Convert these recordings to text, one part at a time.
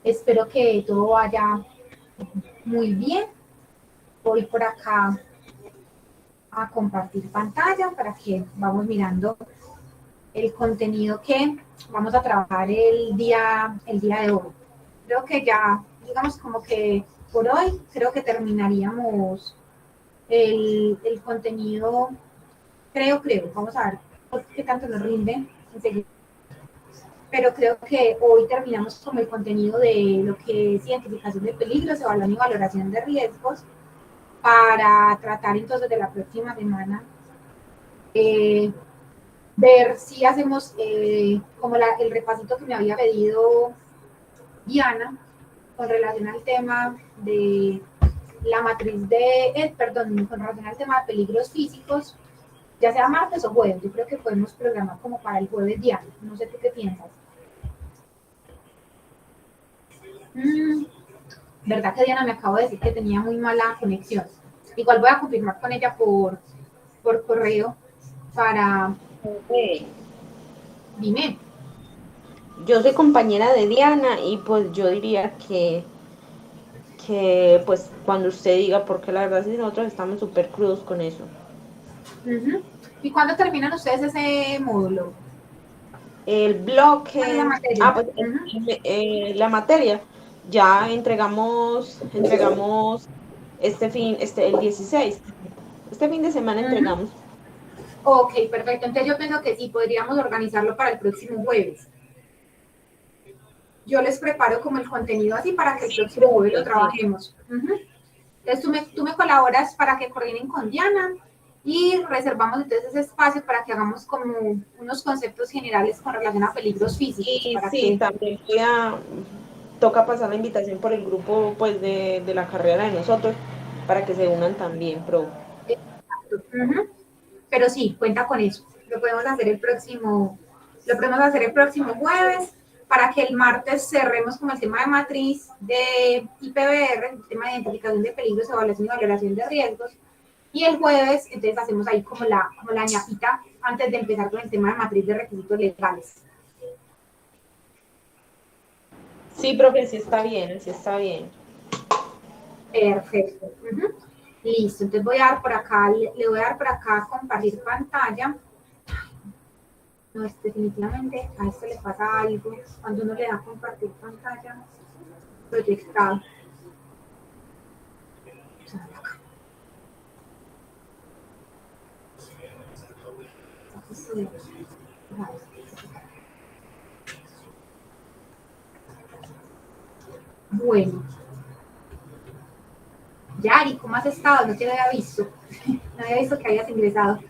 Espero que todo vaya muy bien. Voy por acá a compartir pantalla para que vamos mirando el contenido que vamos a trabajar el día de hoy. Creo que ya, digamos como que por hoy, creo que terminaríamos el contenido, vamos a ver qué tanto nos rinde enseguida. Pero creo que hoy terminamos con el contenido de lo que es identificación de peligros, evaluación y valoración de riesgos, para tratar entonces de la próxima semana, ver si hacemos como el repasito que me había pedido Diana con relación al tema de la matriz perdón, con relación al tema de peligros físicos, ya sea martes o jueves. Yo creo que podemos programar como para el jueves, Diana. No sé tú qué piensas. ¿Verdad que Diana me acabo de decir que tenía muy mala conexión? Igual voy a confirmar con ella por correo para... Dime. Yo soy compañera de Diana y pues yo diría que pues cuando usted diga, porque la verdad sí nosotros estamos súper crudos con eso. ¿Y cuándo terminan ustedes ese módulo? El ¿Cuál es la bloque, materia? pues la materia, ya entregamos el 16, este fin de semana entregamos. Ok, perfecto. Entonces yo pienso que sí, podríamos organizarlo para el próximo jueves. Yo les preparo como el contenido así para que el próximo jueves lo Sí. trabajemos. Entonces tú me colaboras para que coordinen con Diana y reservamos entonces ese espacio para que hagamos como unos conceptos generales con relación a peligros físicos, Y para sí, que... también toca pasar la invitación por el grupo pues de la carrera de nosotros para que se unan también, pro. Pero sí, cuenta con eso. Lo podemos hacer el próximo jueves para que el martes cerremos con el tema de matriz de IPBR, el tema de identificación de peligros, evaluación y valoración de riesgos. Y el jueves, entonces hacemos ahí como la ñapita antes de empezar con el tema de matriz de requisitos legales. Sí, profe, sí está bien, sí está bien. Perfecto. Listo, entonces voy a dar por acá, le voy a dar por acá compartir pantalla. No, es definitivamente a esto le pasa algo cuando uno le da compartir pantalla proyectado. Bueno, Yari, ¿cómo has estado? No te había visto. No había visto que habías ingresado.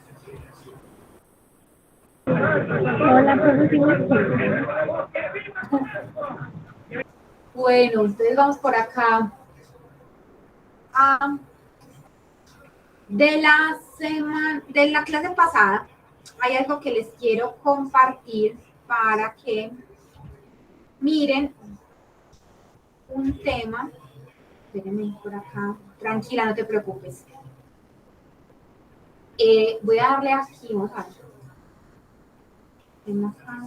Hola, profesor. Bueno, entonces vamos por acá. De la clase pasada, hay algo que les quiero compartir para que miren un tema. Espérenme por acá. Tranquila, no te preocupes. Voy a darle aquí, vamos a ver. Acá.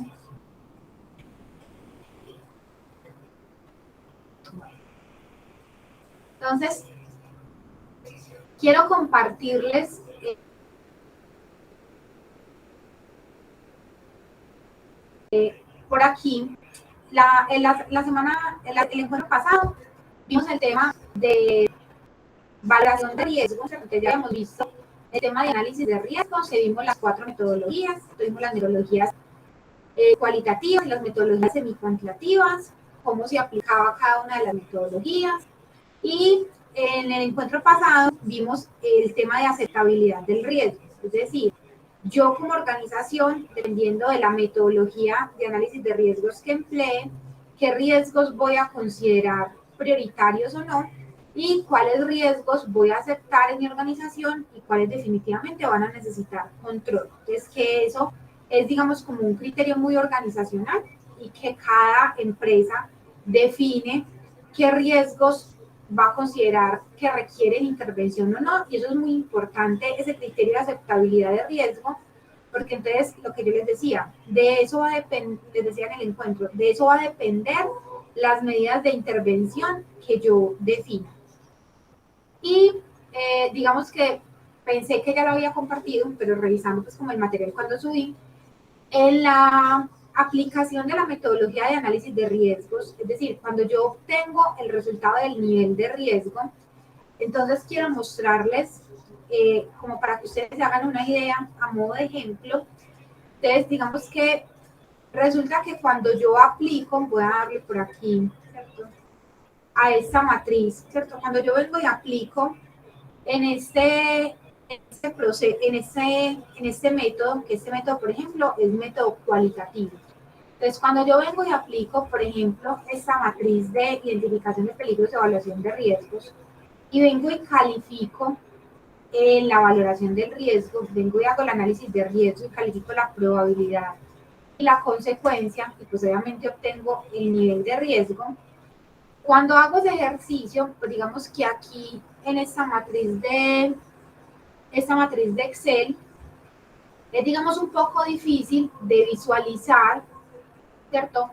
Entonces, quiero compartirles por aquí, el encuentro pasado, vimos el tema de valoración de riesgos, entonces ya hemos visto el tema de análisis de riesgos, vimos las 4 metodologías, tuvimos las metodologías cualitativas y las metodologías semi-cuantitativas, cómo se aplicaba cada una de las metodologías, y en el encuentro pasado vimos el tema de aceptabilidad del riesgo, es decir, yo como organización, dependiendo de la metodología de análisis de riesgos que emplee, qué riesgos voy a considerar prioritarios o no, y cuáles riesgos voy a aceptar en mi organización y cuáles definitivamente van a necesitar control. Entonces, que eso es, digamos, como un criterio muy organizacional y que cada empresa define qué riesgos va a considerar que requieren intervención o no, y eso es muy importante, ese criterio de aceptabilidad de riesgo, porque entonces lo que yo les decía, de eso va a depender, les decía en el encuentro, de eso va a depender las medidas de intervención que yo defino. Y digamos que pensé que ya lo había compartido, pero revisando pues como el material cuando subí, en la aplicación de la metodología de análisis de riesgos, es decir, cuando yo obtengo el resultado del nivel de riesgo, entonces quiero mostrarles, como para que ustedes se hagan una idea a modo de ejemplo. Entonces, digamos que resulta que cuando yo aplico, voy a darle por aquí, ¿cierto?, a esta matriz, ¿cierto? Cuando yo vengo y aplico en proceso, en este método, que este método, por ejemplo, es método cualitativo. Entonces, cuando yo vengo y aplico, por ejemplo, esta matriz de identificación de peligros y evaluación de riesgos, y vengo y califico la valoración del riesgo, vengo y hago el análisis de riesgo y califico la probabilidad y la consecuencia, y pues obviamente obtengo el nivel de riesgo. Cuando hago ese ejercicio, pues digamos que aquí en esta matriz de Excel, es digamos un poco difícil de visualizar, ¿cierto?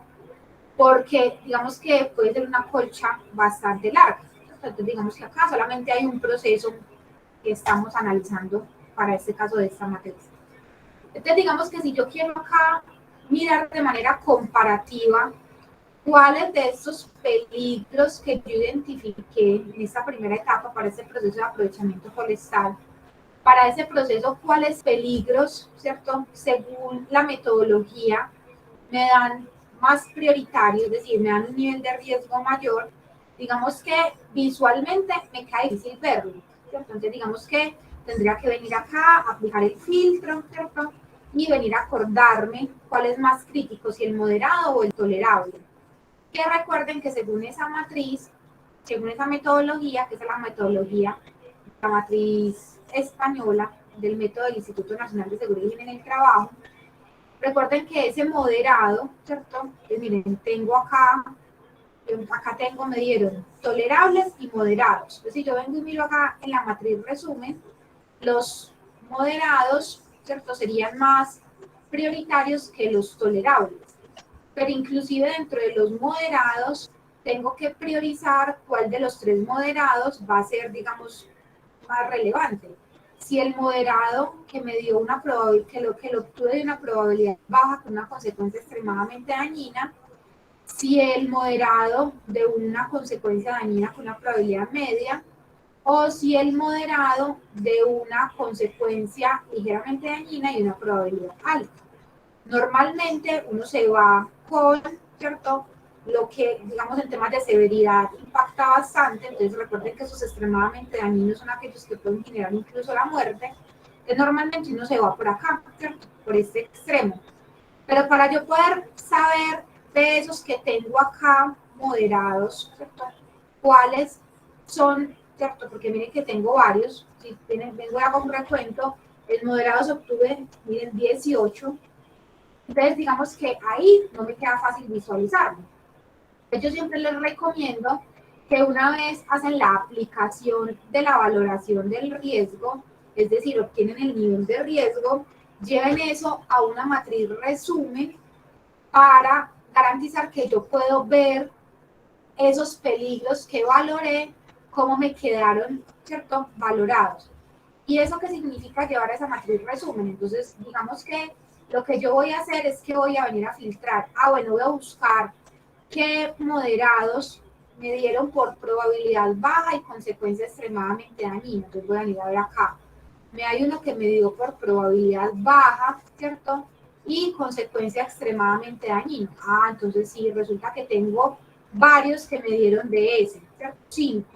Porque digamos que puede ser una colcha bastante larga. Entonces digamos que acá solamente hay un proceso que estamos analizando para este caso de esta matriz. Entonces digamos que si yo quiero acá mirar de manera comparativa cuáles de estos peligros que yo identifiqué en esta primera etapa para este proceso de aprovechamiento forestal, para ese proceso, cuáles peligros, ¿cierto?, según la metodología, me dan más prioritario, es decir, me dan un nivel de riesgo mayor, digamos que visualmente me cae difícil verlo, ¿cierto? Entonces digamos que tendría que venir acá, aplicar el filtro, ¿cierto?, y venir a acordarme cuál es más crítico, si el moderado o el tolerable. Que recuerden que según esa matriz, según esa metodología, que es la metodología, la matriz española del método del Instituto Nacional de Seguridad y Higiene en el Trabajo, recuerden que ese moderado, ¿cierto? Pues miren, tengo acá me dieron tolerables y moderados. Entonces, si yo vengo y miro acá en la matriz resumen, los moderados, ¿cierto?, serían más prioritarios que los tolerables. Pero inclusive dentro de los moderados, tengo que priorizar cuál de los tres moderados va a ser, digamos, más relevante. Si el moderado que me dio una probabilidad, que lo obtuve de una probabilidad baja con una consecuencia extremadamente dañina, si el moderado de una consecuencia dañina con una probabilidad media, o si el moderado de una consecuencia ligeramente dañina y una probabilidad alta. Normalmente uno se va con, ¿cierto?, lo que, digamos, en temas de severidad impacta bastante. Entonces recuerden que esos extremadamente dañinos son aquellos que pueden generar incluso la muerte. Entonces normalmente uno se va por acá, ¿cierto?, por este extremo. Pero para yo poder saber de esos que tengo acá moderados, ¿cierto?, cuáles son, ¿cierto?, porque miren que tengo varios. Si vengo y hago un recuento, el moderado se obtuve, miren, 18. Entonces, digamos que ahí no me queda fácil visualizarlo. Yo siempre les recomiendo que una vez hacen la aplicación de la valoración del riesgo, es decir, obtienen el nivel de riesgo, lleven eso a una matriz resumen para garantizar que yo puedo ver esos peligros que valoré, cómo me quedaron, ¿cierto?, valorados. ¿Y eso qué significa llevar esa matriz resumen? Entonces, digamos que lo que yo voy a hacer es que voy a venir a filtrar. Bueno, voy a buscar qué moderados me dieron por probabilidad baja y consecuencia extremadamente dañina. Entonces voy a venir a ver acá. Hay uno que me dio por probabilidad baja, ¿cierto?, y consecuencia extremadamente dañina. Entonces sí, resulta que tengo varios que me dieron de ese, ¿cierto? 5.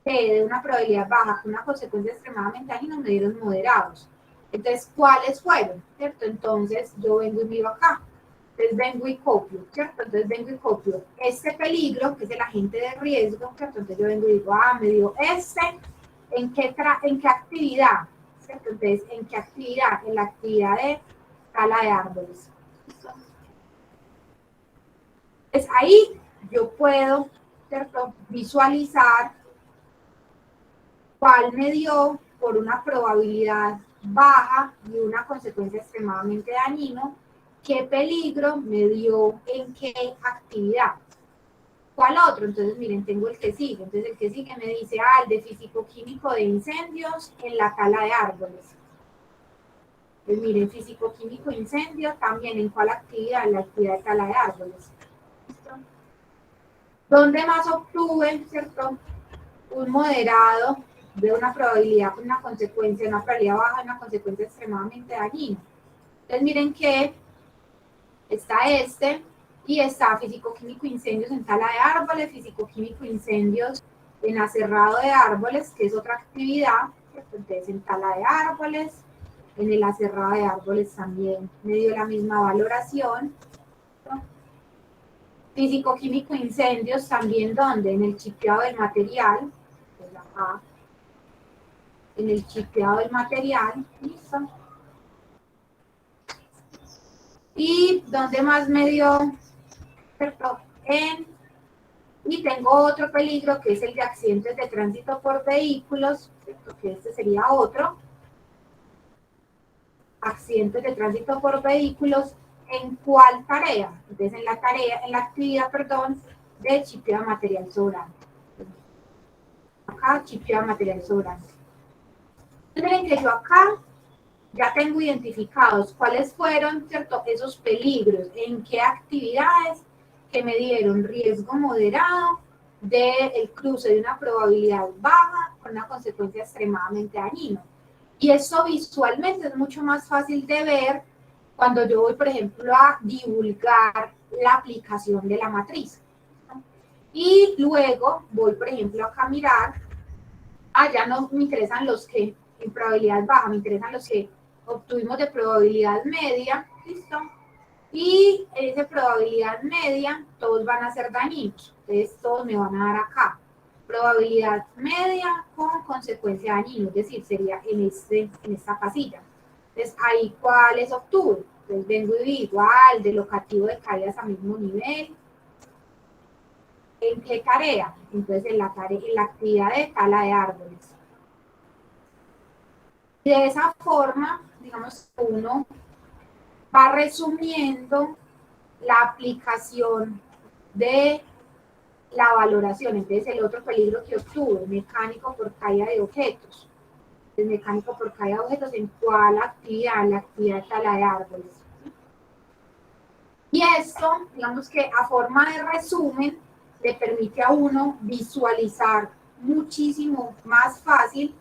De una probabilidad baja con una consecuencia extremadamente dañina me dieron moderados. Entonces, ¿cuáles fueron? ¿Cierto? Entonces, yo vengo y miro acá. Entonces, vengo y copio, ¿cierto? Entonces, vengo y copio este peligro, que es el agente de riesgo, ¿cierto? Entonces, yo vengo y digo, me dio ¿en qué actividad? ¿Cierto? Entonces, ¿en qué actividad? En la actividad de tala de árboles. Entonces, ahí yo puedo, ¿cierto?, visualizar cuál me dio por una probabilidad baja y una consecuencia extremadamente dañino, qué peligro me dio en qué actividad. ¿Cuál otro? Entonces, miren, tengo el que sigue. Entonces, el que sigue me dice, el de físico-químico de incendios en la tala de árboles. Entonces, miren, físico-químico incendio, también en cuál actividad, la actividad de tala de árboles. ¿Listo? ¿Dónde más obtuve, cierto? Un moderado de una probabilidad con una consecuencia, una probabilidad baja, una consecuencia extremadamente dañina. Entonces, miren que está y está físico-químico incendios en tala de árboles, físico-químico incendios en aserrado de árboles, que es otra actividad, entonces en tala de árboles, en el aserrado de árboles también me dio la misma valoración. ¿No? Físico-químico incendios también, ¿dónde? En el chipeado del material, pues acá, en el chipeado del material, listo. Y ¿dónde más me dio? ¿Cierto? Y tengo otro peligro que es el de accidentes de tránsito por vehículos, ¿cierto? Que este sería otro. Accidentes de tránsito por vehículos, ¿en cuál tarea? Entonces en la actividad, de chipeo de material sobrante. Acá chipeo de material sobrante. Miren que yo acá ya tengo identificados cuáles fueron, ¿cierto? Esos peligros, en qué actividades que me dieron riesgo moderado del cruce de una probabilidad baja con una consecuencia extremadamente dañina. Y eso visualmente es mucho más fácil de ver cuando yo voy, por ejemplo, a divulgar la aplicación de la matriz. Y luego voy, por ejemplo, acá a mirar, ya no me interesan los que en probabilidad baja, me interesan los que obtuvimos de probabilidad media, ¿listo? Y en esa probabilidad media, todos van a ser dañinos, entonces todos me van a dar acá. Probabilidad media con consecuencia dañina, es decir, sería en esta casilla. Entonces, ahí, ¿cuáles obtuve? Entonces, vengo y digo, el de locativo de caídas a mismo nivel. ¿En qué tarea? Entonces, en la actividad de tala de árboles. De esa forma, digamos, uno va resumiendo la aplicación de la valoración. Entonces, el otro peligro que obtuve, mecánico por caída de objetos. El mecánico por caída de objetos, ¿en cuál actividad? La actividad de tala de árboles. Y esto, digamos que a forma de resumen, le permite a uno visualizar muchísimo más fácil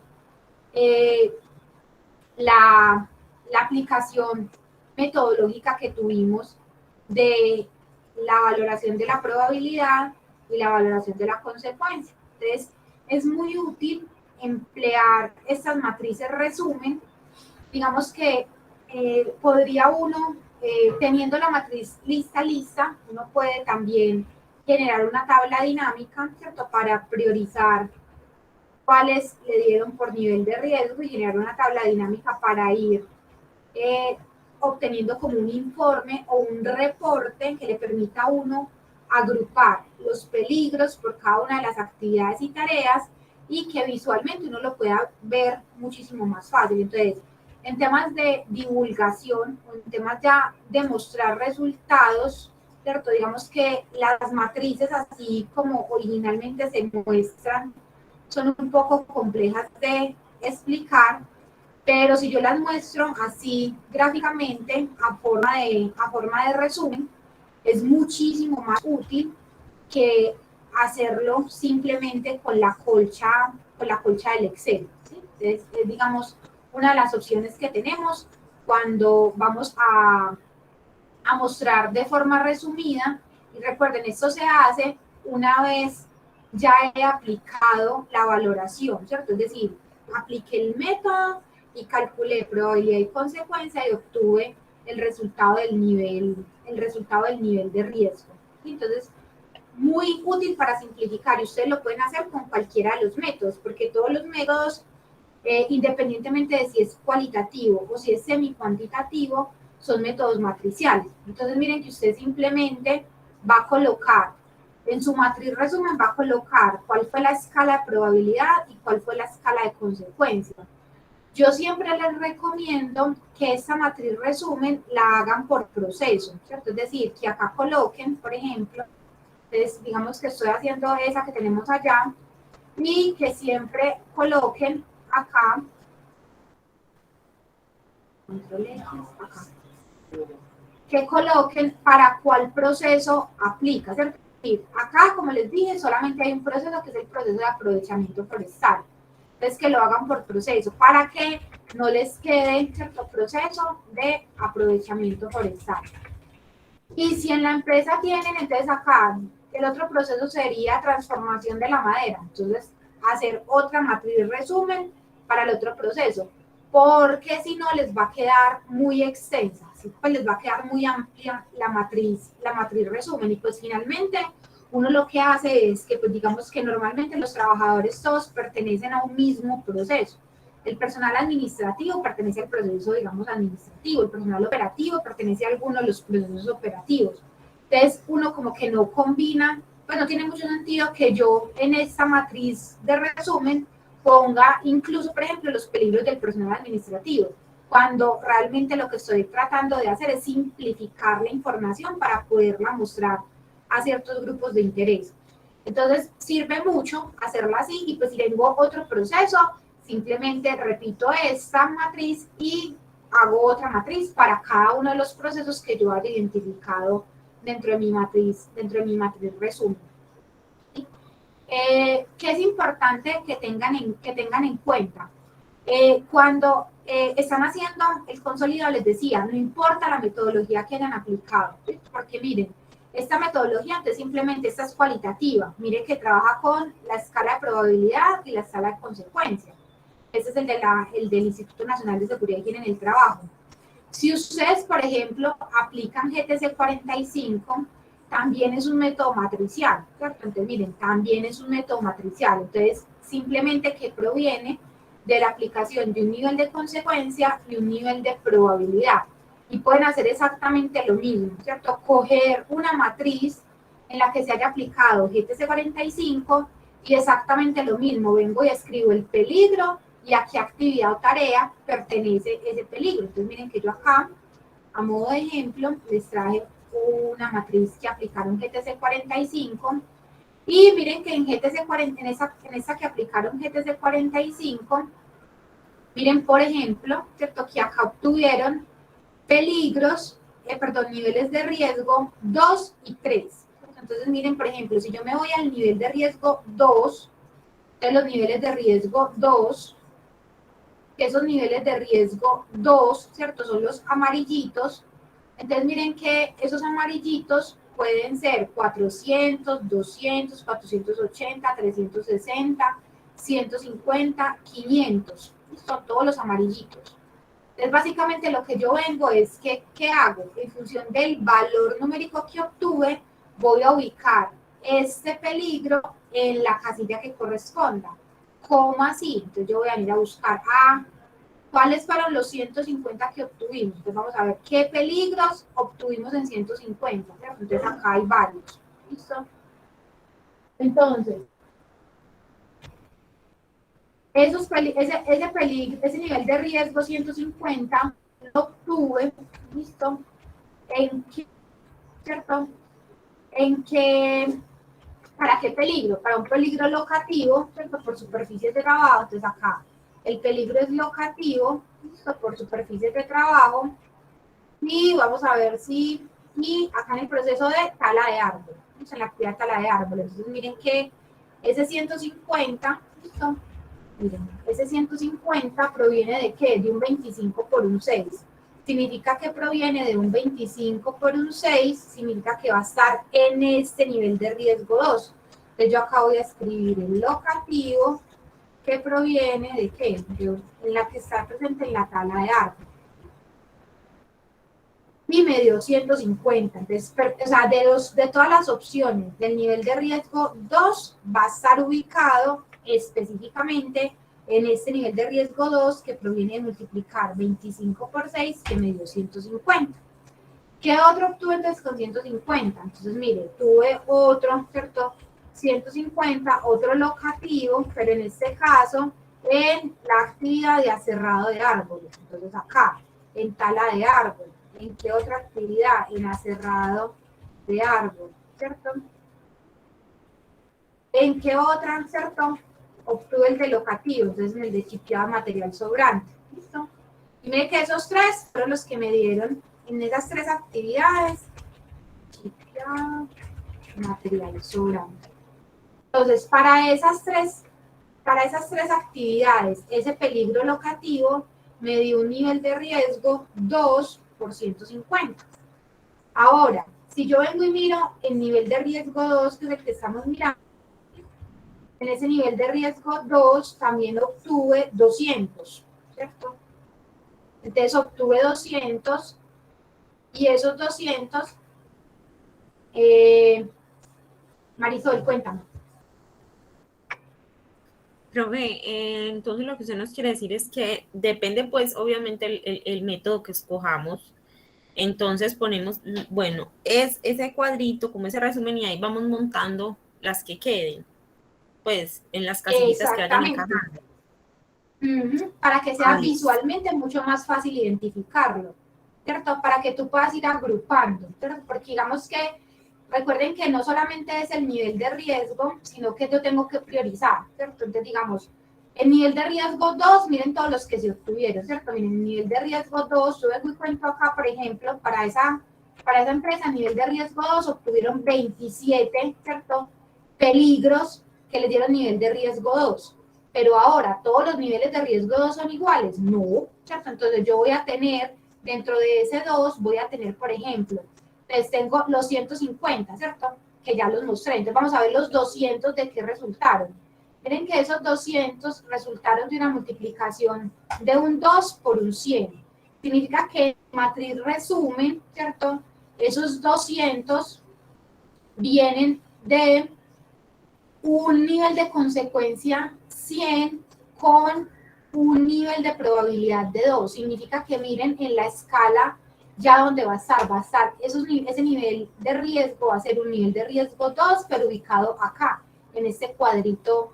la aplicación metodológica que tuvimos de la valoración de la probabilidad y la valoración de la consecuencia. Entonces, es muy útil emplear estas matrices resumen. Digamos que podría uno, teniendo la matriz lista, uno puede también generar una tabla dinámica, ¿cierto? Para priorizar cuáles le dieron por nivel de riesgo y generar una tabla dinámica para ir obteniendo como un informe o un reporte que le permita a uno agrupar los peligros por cada una de las actividades y tareas y que visualmente uno lo pueda ver muchísimo más fácil. Entonces, en temas de divulgación, en temas ya de mostrar resultados, ¿cierto? Digamos que las matrices, así como originalmente se muestran, son un poco complejas de explicar, pero si yo las muestro así gráficamente, a forma de resumen, es muchísimo más útil que hacerlo simplemente con la colcha del Excel. ¿Sí? Es, digamos, una de las opciones que tenemos cuando vamos a mostrar de forma resumida. Y recuerden, esto se hace una vez ya he aplicado la valoración, ¿cierto? Es decir, apliqué el método y calculé probabilidad y consecuencia y obtuve el resultado del nivel de riesgo. Entonces, muy útil para simplificar y ustedes lo pueden hacer con cualquiera de los métodos, porque todos los métodos, independientemente de si es cualitativo o si es semi-cuantitativo, son métodos matriciales. Entonces, miren que usted simplemente va a colocar, en su matriz resumen va a colocar cuál fue la escala de probabilidad y cuál fue la escala de consecuencia. Yo siempre les recomiendo que esta matriz resumen la hagan por proceso, ¿cierto? Es decir, que acá coloquen, por ejemplo, Entonces, digamos que estoy haciendo esa que tenemos allá y que siempre coloquen acá, control X, acá, que coloquen para cuál proceso aplica, ¿cierto? Acá, como les dije, solamente hay un proceso que es el proceso de aprovechamiento forestal. Entonces, que lo hagan por proceso, para que no les quede cierto proceso de aprovechamiento forestal. Y si en la empresa tienen, entonces acá el otro proceso sería transformación de la madera. Entonces, hacer otra matriz resumen para el otro proceso, porque si no les va a quedar muy extensa, ¿sí? Pues les va a quedar muy amplia la matriz resumen. Y pues finalmente uno lo que hace es que, pues digamos que normalmente los trabajadores todos pertenecen a un mismo proceso. El personal administrativo pertenece al proceso, digamos, administrativo, el personal operativo pertenece a alguno de los procesos operativos. Entonces, uno como que no combina, pues no tiene mucho sentido que yo en esta matriz de resumen ponga incluso, por ejemplo, los peligros del personal administrativo, cuando realmente lo que estoy tratando de hacer es simplificar la información para poderla mostrar a ciertos grupos de interés. Entonces, sirve mucho hacerlo así y pues si tengo otro proceso, simplemente repito esta matriz y hago otra matriz para cada uno de los procesos que yo haya identificado dentro de mi matriz resumen. ¿Qué es importante que tengan en cuenta? Cuando están haciendo el consolidado, les decía, no importa la metodología que hayan aplicado, ¿sí? Porque miren, esta metodología, entonces simplemente esta es cualitativa. Miren que trabaja con la escala de probabilidad y la escala de consecuencia. Ese es el del Instituto Nacional de Seguridad y Higiene en el Trabajo. Si ustedes, por ejemplo, aplican GTC 45, también es un método matricial, ¿cierto? Entonces, miren, también es un método matricial. Entonces, simplemente que proviene de la aplicación de un nivel de consecuencia y un nivel de probabilidad. Y pueden hacer exactamente lo mismo, ¿cierto? Coger una matriz en la que se haya aplicado GTC 45 y exactamente lo mismo. Vengo y escribo el peligro y a qué actividad o tarea pertenece ese peligro. Entonces miren que yo acá, a modo de ejemplo, les traje una matriz que aplicaron GTC 45 y miren que en GTC 40, en esa que aplicaron GTC 45, miren por ejemplo, ¿cierto? Que acá obtuvieron peligros, niveles de riesgo 2 y 3. Entonces miren por ejemplo, si yo me voy al nivel de riesgo 2, entonces los niveles de riesgo 2, que esos niveles de riesgo 2, ¿cierto? Son los amarillitos. Entonces miren que esos amarillitos pueden ser 400, 200, 480, 360, 150, 500. Son todos los amarillitos. Entonces básicamente lo que yo vengo es que, ¿qué hago? En función del valor numérico que obtuve, voy a ubicar este peligro en la casilla que corresponda. ¿Cómo así? Entonces yo voy a ir a buscar cuáles fueron los 150 que obtuvimos. Entonces vamos a ver qué peligros obtuvimos en 150. ¿Cierto? Entonces acá hay varios. ¿Listo? Entonces, ese nivel de riesgo 150 lo obtuve, ¿listo? ¿En qué? ¿Cierto? ¿En qué? ¿Para qué peligro? Para un peligro locativo, ¿cierto? Por superficies de trabajo. Entonces acá el peligro es locativo, ¿listo? Por superficies de trabajo. Y vamos a ver si, y acá en el proceso de tala de árbol, en la actividad tala de árbol. Entonces miren que ese 150, ¿listo? Miren, ese 150 proviene de ¿qué? De un 25 por un 6. Significa que proviene de un 25 por un 6, significa que va a estar en este nivel de riesgo 2. Entonces yo acá voy a escribir el locativo que proviene de ¿qué? En la que está presente en la tala de árbol. Y me dio 150. Entonces, o sea, de todas las opciones del nivel de riesgo 2 va a estar ubicado específicamente en este nivel de riesgo 2 que proviene de multiplicar 25 por 6 que me dio 150. ¿Qué otro obtuve entonces con 150? Entonces, mire, tuve otro, ¿cierto? 150, otro locativo, pero en este caso en la actividad de aserrado de árboles. Entonces acá, en tala de árbol. ¿En qué otra actividad? En aserrado de árbol, ¿cierto? ¿En qué otra, cierto? Obtuve el de locativo, entonces en el de chipeado material sobrante. ¿Listo? Y mire que esos tres fueron los que me dieron en esas tres actividades. Chipeado, material sobrante. Entonces, para esas tres actividades, ese peligro locativo me dio un nivel de riesgo 2 por 150. Ahora, si yo vengo y miro el nivel de riesgo 2, que es el que estamos mirando, en ese nivel de riesgo 2 también obtuve 200, ¿cierto? Entonces obtuve 200 y esos 200, Marisol, cuéntame. Profe, entonces lo que usted nos quiere decir es que depende, pues, obviamente, el método que escojamos. Entonces ponemos, bueno, es ese cuadrito, como ese resumen, y ahí vamos montando las que queden, pues, en las casillitas que vayan Exactamente. encajando. Para que sea Ay, visualmente mucho más fácil identificarlo, ¿cierto? Para que tú puedas ir agrupando, ¿cierto? Porque digamos que, recuerden que no solamente es el nivel de riesgo, sino que yo tengo que priorizar, ¿cierto? Entonces, digamos, el nivel de riesgo 2, miren todos los que se obtuvieron, ¿cierto? Miren, el nivel de riesgo 2, yo vengo y cuento acá, por ejemplo, para esa empresa, nivel de riesgo 2, obtuvieron 27, ¿cierto? Peligros que les dieron nivel de riesgo 2. Pero ahora, ¿todos los niveles de riesgo 2 son iguales? No, ¿cierto? Entonces yo voy a tener, dentro de ese 2, voy a tener, por ejemplo, entonces tengo los 150, ¿cierto? Que ya los mostré. Entonces vamos a ver los 200 de qué resultaron. Miren que esos 200 resultaron de una multiplicación de un 2 por un 100. Significa que en matriz resumen, ¿cierto? Esos 200 vienen de un nivel de consecuencia 100 con un nivel de probabilidad de 2. Significa que miren en la escala ya donde va a estar ese nivel de riesgo, va a ser un nivel de riesgo 2, pero ubicado acá, en este cuadrito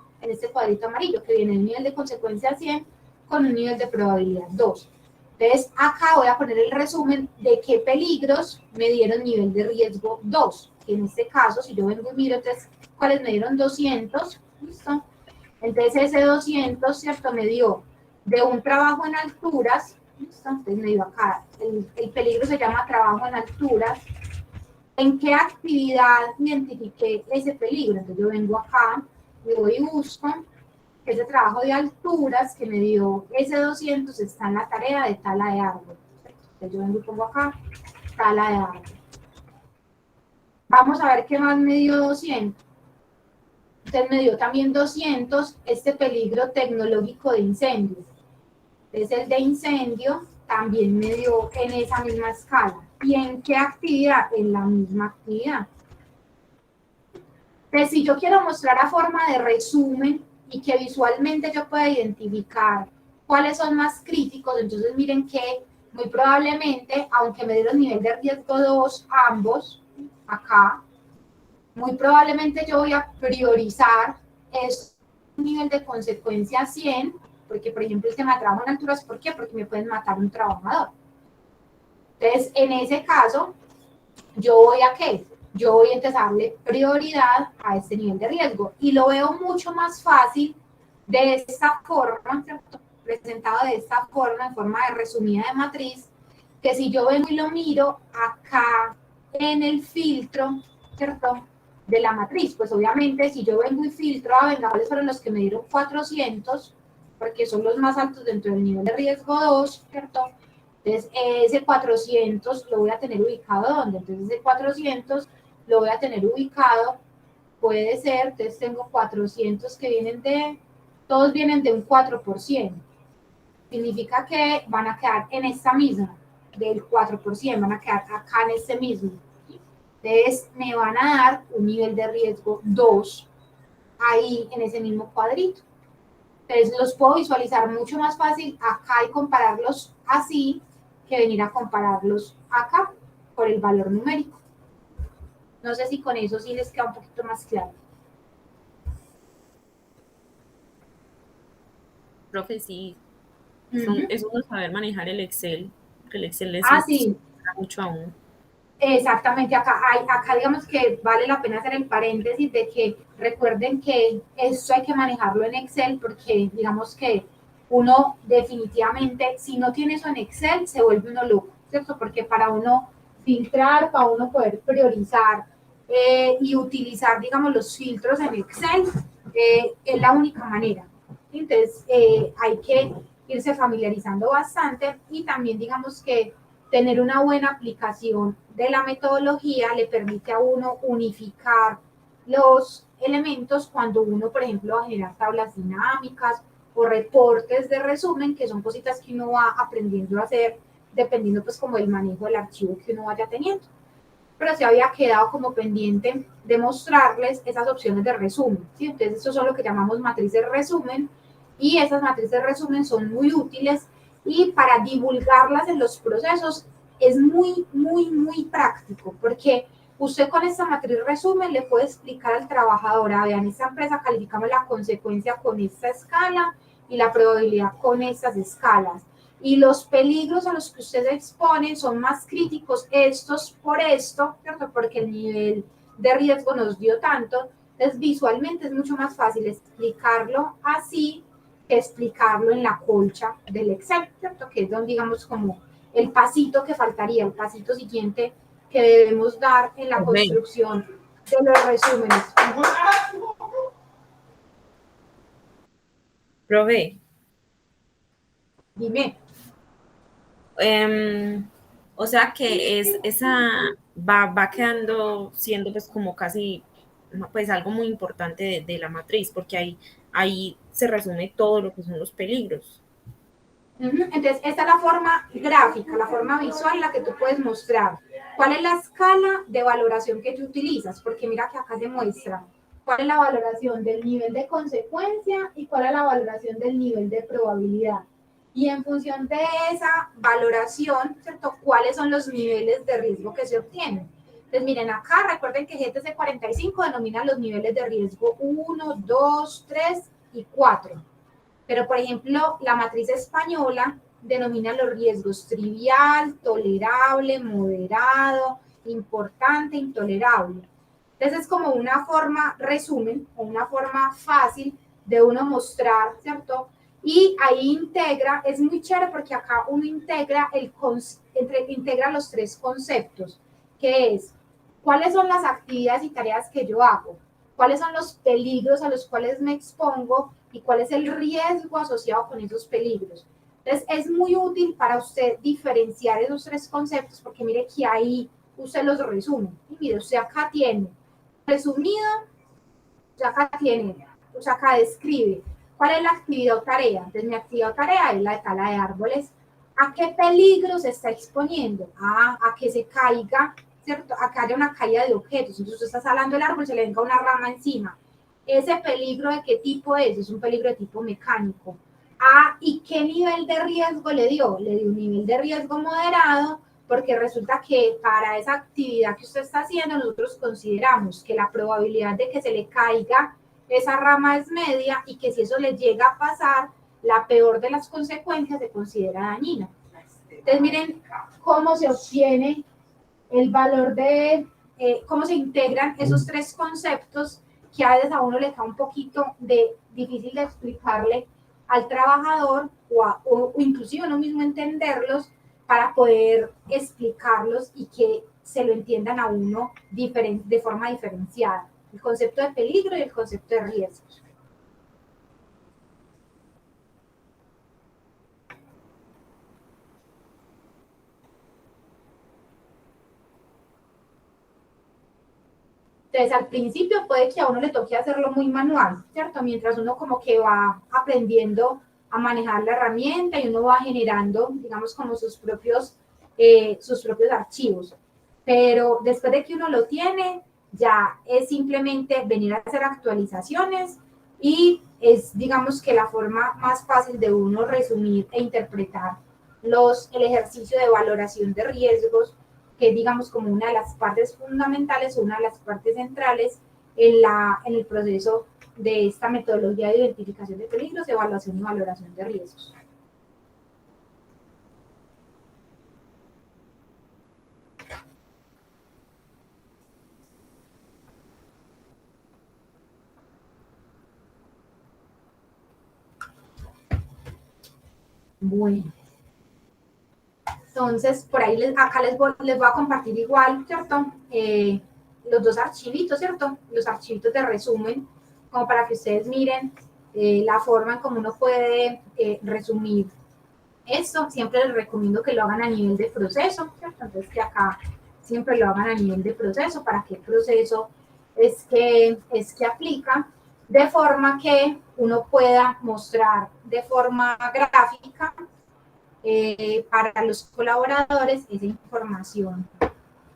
amarillo, que viene el nivel de consecuencia 100 con un nivel de probabilidad 2. Entonces, acá voy a poner el resumen de qué peligros me dieron nivel de riesgo 2. Que en este caso, si yo vengo y miro, entonces, ¿cuáles me dieron 200? ¿Listo? Entonces, ese 200, ¿cierto? Me dio de un trabajo en alturas, ¿listo? Entonces, me dio acá, el peligro se llama trabajo en alturas. ¿En qué actividad identifiqué ese peligro? Entonces, yo vengo acá, y voy y busco ese trabajo de alturas que me dio ese 200 está en la tarea de tala de árbol. Entonces yo vengo y pongo acá, tala de árbol. Vamos a ver qué más me dio 200. Entonces me dio también 200 este peligro tecnológico de incendio. Entonces el de incendio también me dio en esa misma escala. ¿Y en qué actividad? En la misma actividad. Entonces, si yo quiero mostrar a forma de resumen y que visualmente yo pueda identificar cuáles son más críticos, entonces miren que muy probablemente, aunque me dieron nivel de riesgo 2 ambos, acá, muy probablemente yo voy a priorizar es un nivel de consecuencia 100, porque por ejemplo el tema de trabajo en alturas, ¿por qué? Porque me pueden matar un trabajador. Entonces, en ese caso, yo voy a ¿qué? Yo voy a empezar a darle prioridad a este nivel de riesgo y lo veo mucho más fácil de esta forma, ¿cierto? Presentado de esta forma, en forma de resumida de matriz, que si yo vengo y lo miro acá en el filtro, ¿cierto? De la matriz, pues obviamente si yo vengo y filtro, venga, ¿cuáles fueron los que me dieron 400? Porque son los más altos dentro del nivel de riesgo 2, ¿cierto? Entonces, ese 400 lo voy a tener ubicado ¿dónde? Entonces, ese 400 lo voy a tener ubicado, puede ser, entonces tengo 400 que todos vienen de un 4%. Significa que van a quedar en esta misma, del 4%, van a quedar acá en este mismo. Entonces, me van a dar un nivel de riesgo 2 ahí en ese mismo cuadrito. Entonces, los puedo visualizar mucho más fácil acá y compararlos así que venir a compararlos acá por el valor numérico. No sé si con eso sí les queda un poquito más claro. profe, sí, Uh -huh. es uno saber manejar el Excel, porque el Excel les Ah, sí. mucho a uno. Exactamente, acá digamos que vale la pena hacer el paréntesis de que recuerden que esto hay que manejarlo en Excel porque digamos que uno definitivamente, si no tiene eso en Excel, se vuelve uno loco, ¿cierto? Porque para uno filtrar, para uno poder priorizar y utilizar, digamos, los filtros en Excel, es la única manera. Entonces, hay que irse familiarizando bastante y también, digamos que tener una buena aplicación de la metodología le permite a uno unificar los elementos cuando uno, por ejemplo, va a generar tablas dinámicas o reportes de resumen, que son cositas que uno va aprendiendo a hacer dependiendo pues como del manejo del archivo que uno vaya teniendo. Pero se había quedado como pendiente de mostrarles esas opciones de resumen, ¿sí? Entonces, eso son lo que llamamos matrices resumen y esas matrices resumen son muy útiles y para divulgarlas en los procesos es muy práctico porque usted con esta matriz resumen le puede explicar al trabajador, vean, esta empresa calificamos la consecuencia con esta escala y la probabilidad con estas escalas. Y los peligros a los que usted se expone son más críticos estos por esto, ¿cierto? Porque el nivel de riesgo nos dio tanto. Entonces, visualmente es mucho más fácil explicarlo así que explicarlo en la colcha del Excel, ¿cierto? Que es donde, digamos, como el pasito que faltaría, el pasito siguiente que debemos dar en la Profe, construcción de los resúmenes. profe, Dime. o sea que esa va quedando siendo pues como casi pues algo muy importante de la matriz, porque ahí se resume todo lo que son los peligros. Entonces, esta es la forma gráfica, la forma visual en la que tú puedes mostrar cuál es la escala de valoración que tú utilizas, porque mira que acá se muestra cuál es la valoración del nivel de consecuencia y cuál es la valoración del nivel de probabilidad. Y en función de esa valoración, ¿cierto? ¿Cuáles son los niveles de riesgo que se obtienen? Entonces, miren, acá recuerden que GTC 45 denomina los niveles de riesgo 1, 2, 3 y 4. Pero, por ejemplo, la matriz española denomina los riesgos trivial, tolerable, moderado, importante, intolerable. Entonces es como una forma resumen o una forma fácil de uno mostrar, ¿cierto? Y ahí integra, es muy chévere porque acá uno integra, integra los tres conceptos, que es cuáles son las actividades y tareas que yo hago, cuáles son los peligros a los cuales me expongo y cuál es el riesgo asociado con esos peligros. Entonces, es muy útil para usted diferenciar esos tres conceptos porque mire que ahí usted los resume. Y mire, usted acá tiene resumido, usted acá tiene, usted acá describe cuál es la actividad o tarea. Entonces, mi actividad o tarea es la de tala de árboles. ¿A qué peligro se está exponiendo? A que se caiga, ¿cierto? A que haya una caída de objetos. Entonces, usted está salando el árbol y se le venga una rama encima. ¿Ese peligro de qué tipo es? Es un peligro de tipo mecánico. ¿Y qué nivel de riesgo le dio? Le dio un nivel de riesgo moderado porque resulta que para esa actividad que usted está haciendo nosotros consideramos que la probabilidad de que se le caiga esa rama es media y que si eso le llega a pasar, la peor de las consecuencias se considera dañina. Entonces miren cómo se obtiene el valor de, cómo se integran esos tres conceptos que a veces a uno le da un poquito de difícil de explicarle al trabajador o inclusive uno mismo entenderlos para poder explicarlos y que se lo entiendan a uno de forma diferenciada. El concepto de peligro y el concepto de riesgo. Entonces, al principio puede que a uno le toque hacerlo muy manual, ¿cierto? Mientras uno como que va aprendiendo a manejar la herramienta y uno va generando, digamos, como sus propios archivos. Pero después de que uno lo tiene, ya es simplemente venir a hacer actualizaciones y es, digamos, que la forma más fácil de uno resumir e interpretar el ejercicio de valoración de riesgos que es, digamos, como una de las partes fundamentales, una de las partes centrales en el proceso de esta metodología de identificación de peligros, evaluación y valoración de riesgos. Bueno, entonces por ahí acá les voy a compartir igual, ¿cierto? Los dos archivitos, ¿cierto? Los archivitos de resumen, como para que ustedes miren la forma en cómo uno puede resumir esto. Siempre les recomiendo que lo hagan a nivel de proceso, ¿cierto? Entonces que acá siempre lo hagan a nivel de proceso, para qué proceso es que aplica, de forma que uno pueda mostrar de forma gráfica para los colaboradores esa información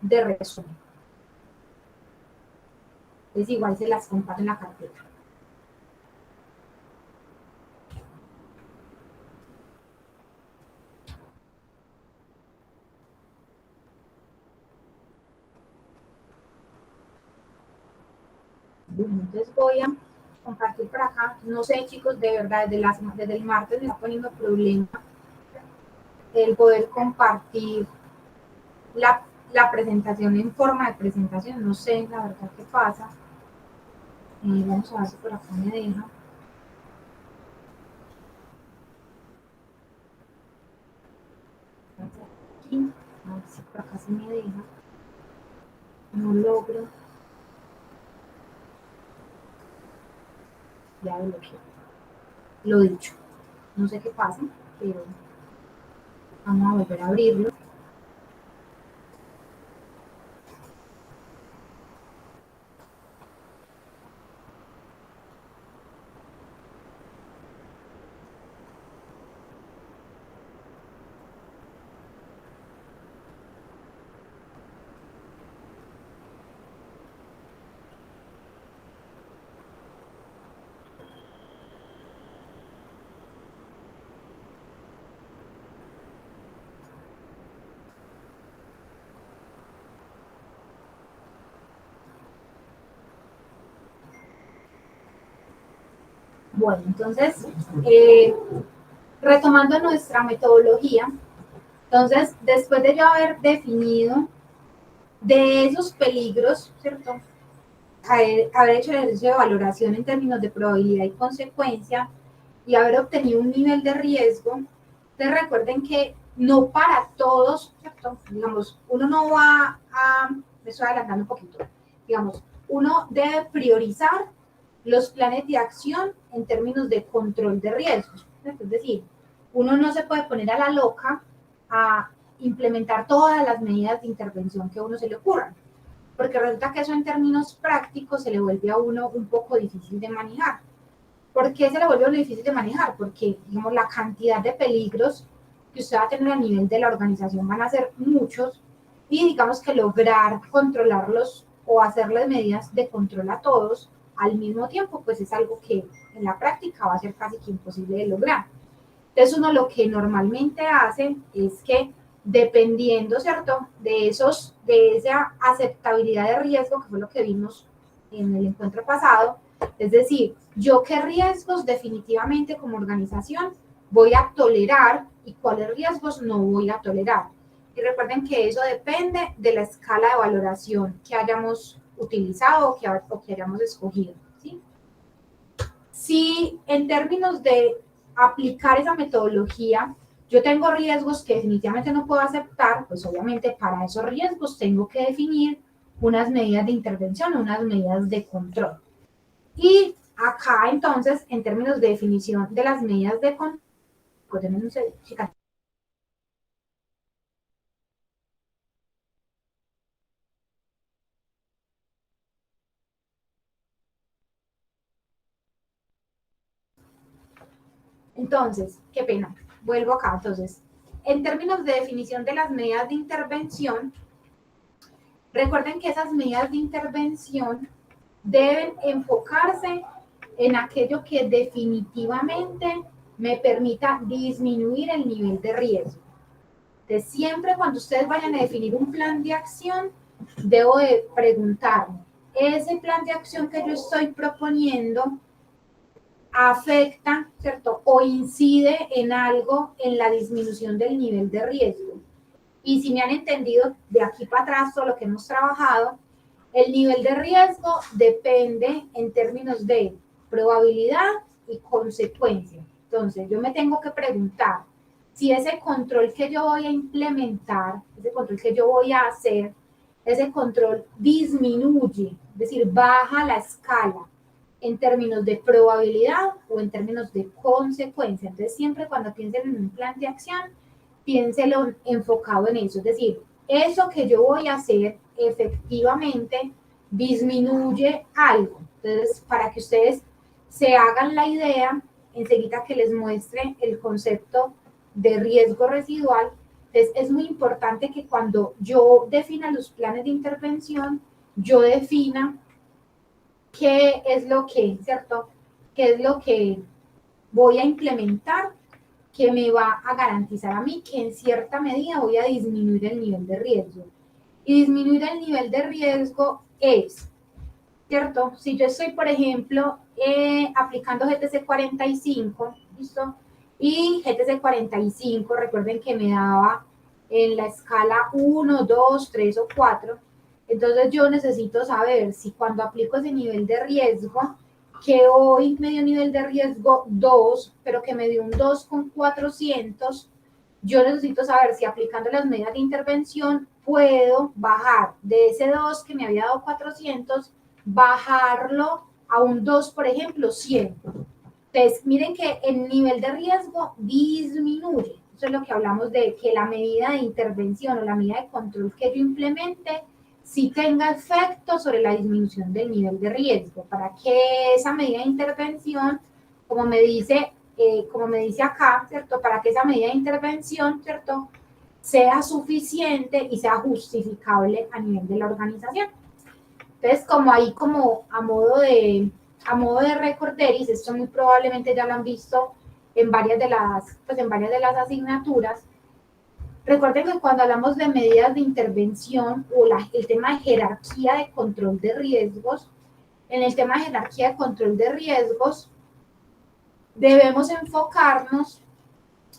de resumen. Entonces igual se las comparto en la carpeta. Bueno, entonces voy a compartir por acá. No sé, chicos, de verdad, desde el martes me está poniendo problema el poder compartir la presentación en forma de presentación. No sé, la verdad, qué pasa. Vamos a ver si por acá me deja. Aquí, a ver si por acá se me deja. No logro. Ya bloqueé. Lo dicho. No sé qué pasa, pero vamos a volver a abrirlo. Bueno, entonces, retomando nuestra metodología, entonces, después de yo haber definido de esos peligros, ¿cierto? Haber hecho el ejercicio de valoración en términos de probabilidad y consecuencia y haber obtenido un nivel de riesgo, entonces recuerden que no para todos, ¿cierto? Digamos, uno no va a, me estoy adelantando un poquito, digamos, uno debe priorizar los planes de acción en términos de control de riesgos. Es decir, uno no se puede poner a la loca a implementar todas las medidas de intervención que a uno se le ocurran, porque resulta que eso en términos prácticos se le vuelve a uno un poco difícil de manejar. ¿Por qué se le vuelve a uno difícil de manejar? Porque, digamos, la cantidad de peligros que usted va a tener a nivel de la organización van a ser muchos, y digamos que lograr controlarlos o hacerles medidas de control a todos al mismo tiempo, pues es algo que en la práctica va a ser casi que imposible de lograr. Entonces uno lo que normalmente hace es que, dependiendo, ¿cierto?, de esa aceptabilidad de riesgo, que fue lo que vimos en el encuentro pasado, es decir, yo qué riesgos definitivamente como organización voy a tolerar y cuáles riesgos no voy a tolerar. Y recuerden que eso depende de la escala de valoración que hayamos utilizado o que hayamos escogido, ¿sí? Si en términos de aplicar esa metodología yo tengo riesgos que definitivamente no puedo aceptar, pues obviamente para esos riesgos tengo que definir unas medidas de intervención, unas medidas de control. Y acá entonces, en términos de definición de las medidas de control, entonces, qué pena, vuelvo acá. Entonces, en términos de definición de las medidas de intervención, recuerden que esas medidas de intervención deben enfocarse en aquello que definitivamente me permita disminuir el nivel de riesgo. Entonces, siempre cuando ustedes vayan a definir un plan de acción, debo de preguntarme, ¿ese plan de acción que yo estoy proponiendo afecta, ¿cierto?, o incide en algo en la disminución del nivel de riesgo? Y si me han entendido de aquí para atrás todo lo que hemos trabajado, el nivel de riesgo depende en términos de probabilidad y consecuencia. Entonces, yo me tengo que preguntar, si ese control que yo voy a implementar, ese control que yo voy a hacer, ese control disminuye, es decir, baja la escala en términos de probabilidad o en términos de consecuencia. Entonces, siempre cuando piensen en un plan de acción, piénselo enfocado en eso. Es decir, eso que yo voy a hacer efectivamente disminuye algo. Entonces, para que ustedes se hagan la idea, enseguida que les muestre el concepto de riesgo residual, entonces es muy importante que cuando yo defina los planes de intervención, yo defina qué es lo que, ¿cierto? ¿Qué es lo que voy a implementar que me va a garantizar a mí que en cierta medida voy a disminuir el nivel de riesgo? Y disminuir el nivel de riesgo es, ¿cierto? Si yo estoy, por ejemplo, aplicando GTC 45, ¿listo? Y GTC 45, recuerden que me daba en la escala 1, 2, 3 o 4. Entonces yo necesito saber si cuando aplico ese nivel de riesgo, que hoy me dio nivel de riesgo 2, pero que me dio un 2 con 400, yo necesito saber si aplicando las medidas de intervención puedo bajar de ese 2 que me había dado 400, bajarlo a un 2, por ejemplo, 100. Entonces, miren que el nivel de riesgo disminuye. Eso es lo que hablamos de que la medida de intervención o la medida de control que yo implemente sí tenga efecto sobre la disminución del nivel de riesgo, para que esa medida de intervención, como me dice acá, ¿cierto? Para que esa medida de intervención, ¿cierto? Sea suficiente y sea justificable a nivel de la organización. Entonces, como ahí, como a modo de recorderis, esto muy probablemente ya lo han visto en varias de las asignaturas. Recuerden que cuando hablamos de medidas de intervención o el tema de jerarquía de control de riesgos, en el tema de jerarquía de control de riesgos, debemos enfocarnos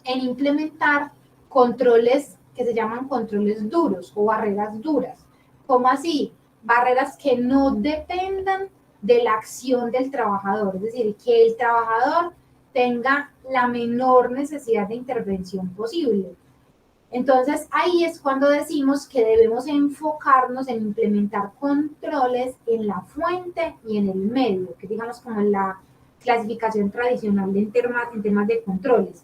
en implementar controles que se llaman controles duros o barreras duras. ¿Cómo así? Barreras que no dependan de la acción del trabajador, es decir, que el trabajador tenga la menor necesidad de intervención posible. Entonces, ahí es cuando decimos que debemos enfocarnos en implementar controles en la fuente y en el medio, que digamos como en la clasificación tradicional en temas de controles.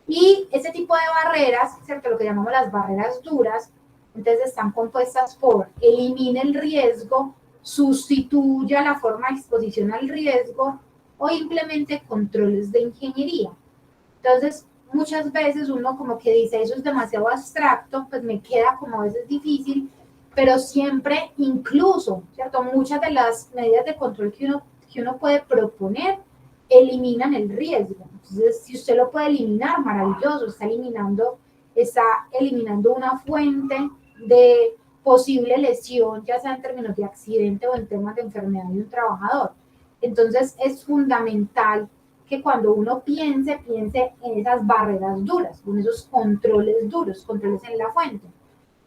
Y ese tipo de barreras, ¿cierto? Lo que llamamos las barreras duras, entonces están compuestas por elimina el riesgo, sustituya la forma de exposición al riesgo o implemente controles de ingeniería. Entonces, muchas veces uno como que dice, eso es demasiado abstracto, pues me queda como a veces difícil, pero siempre incluso, ¿cierto? Muchas de las medidas de control que uno puede proponer eliminan el riesgo. Entonces, si usted lo puede eliminar, maravilloso, está eliminando una fuente de posible lesión, ya sea en términos de accidente o en temas de enfermedad de un trabajador. Entonces, es fundamental que cuando uno piense en esas barreras duras, en esos controles duros, controles en la fuente.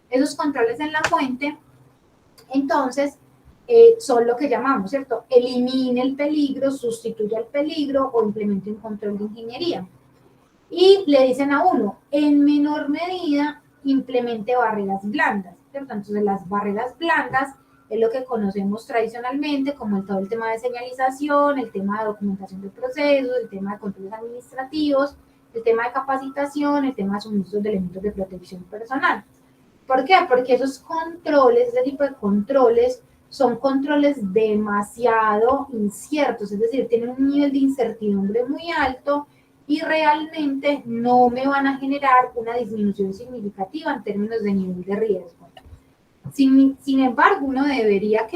Esos controles en la fuente, entonces, son lo que llamamos, ¿cierto? Elimine el peligro, sustituya el peligro o implemente un control de ingeniería. Y le dicen a uno, en menor medida, implemente barreras blandas, ¿cierto? Entonces, las barreras blandas es lo que conocemos tradicionalmente como todo el tema de señalización, el tema de documentación de procesos, el tema de controles administrativos, el tema de capacitación, el tema de suministro de elementos de protección personal. ¿Por qué? Porque esos controles, ese tipo de controles, son controles demasiado inciertos, es decir, tienen un nivel de incertidumbre muy alto y realmente no me van a generar una disminución significativa en términos de nivel de riesgo. Sin embargo, uno debería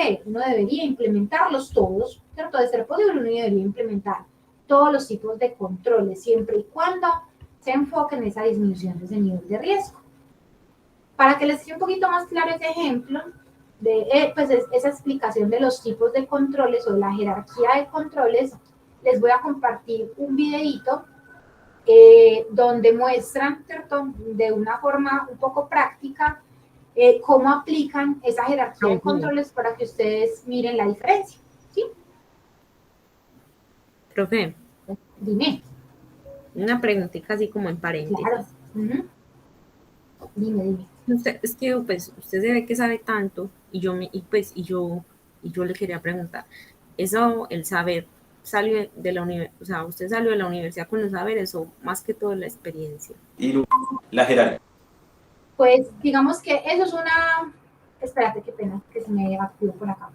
implementarlos todos, ¿cierto? De ser posible, uno debería implementar todos los tipos de controles, siempre y cuando se enfoquen en esa disminución de ese nivel de riesgo. Para que les quede un poquito más claro ese ejemplo, esa explicación de los tipos de controles o la jerarquía de controles, les voy a compartir un videito donde muestran, ¿cierto? De una forma un poco práctica, cómo aplican esa jerarquía de controles para que ustedes miren la diferencia, ¿sí? Profe, Dime. una preguntita así como en paréntesis. Claro. Ujú. Dime. Es que pues usted se ve que sabe tanto y yo le quería preguntar, eso, el saber salió de la universidad, o sea, usted salió de la universidad con los saberes o más que todo la experiencia. Y la jerarquía. Pues digamos que eso es una... Espérate, qué pena, que se me activó por acá.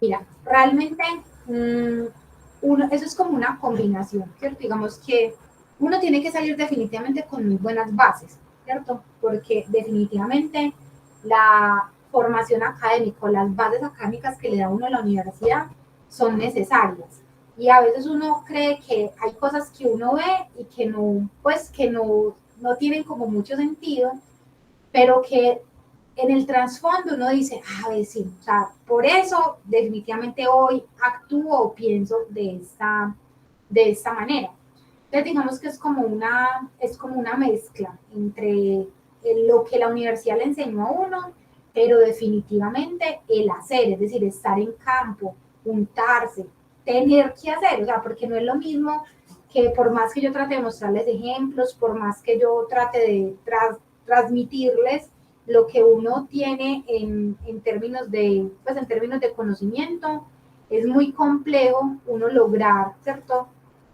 Mira, realmente eso es como una combinación, ¿cierto? Digamos que uno tiene que salir definitivamente con muy buenas bases, ¿cierto? Porque definitivamente la formación académica, las bases académicas que le da uno a la universidad son necesarias. Y a veces uno cree que hay cosas que uno ve y que no, pues que no tienen como mucho sentido, pero que en el trasfondo uno dice, a ver, sí, o sea, por eso definitivamente hoy actúo o pienso de esta manera. Entonces digamos que es como una mezcla entre lo que la universidad le enseñó a uno, pero definitivamente el hacer, es decir, estar en campo, juntarse, tener que hacer, o sea, porque no es lo mismo que por más que yo trate de mostrarles ejemplos, por más que yo trate de transmitirles lo que uno tiene en términos pues en términos de conocimiento, es muy complejo uno lograr, ¿cierto?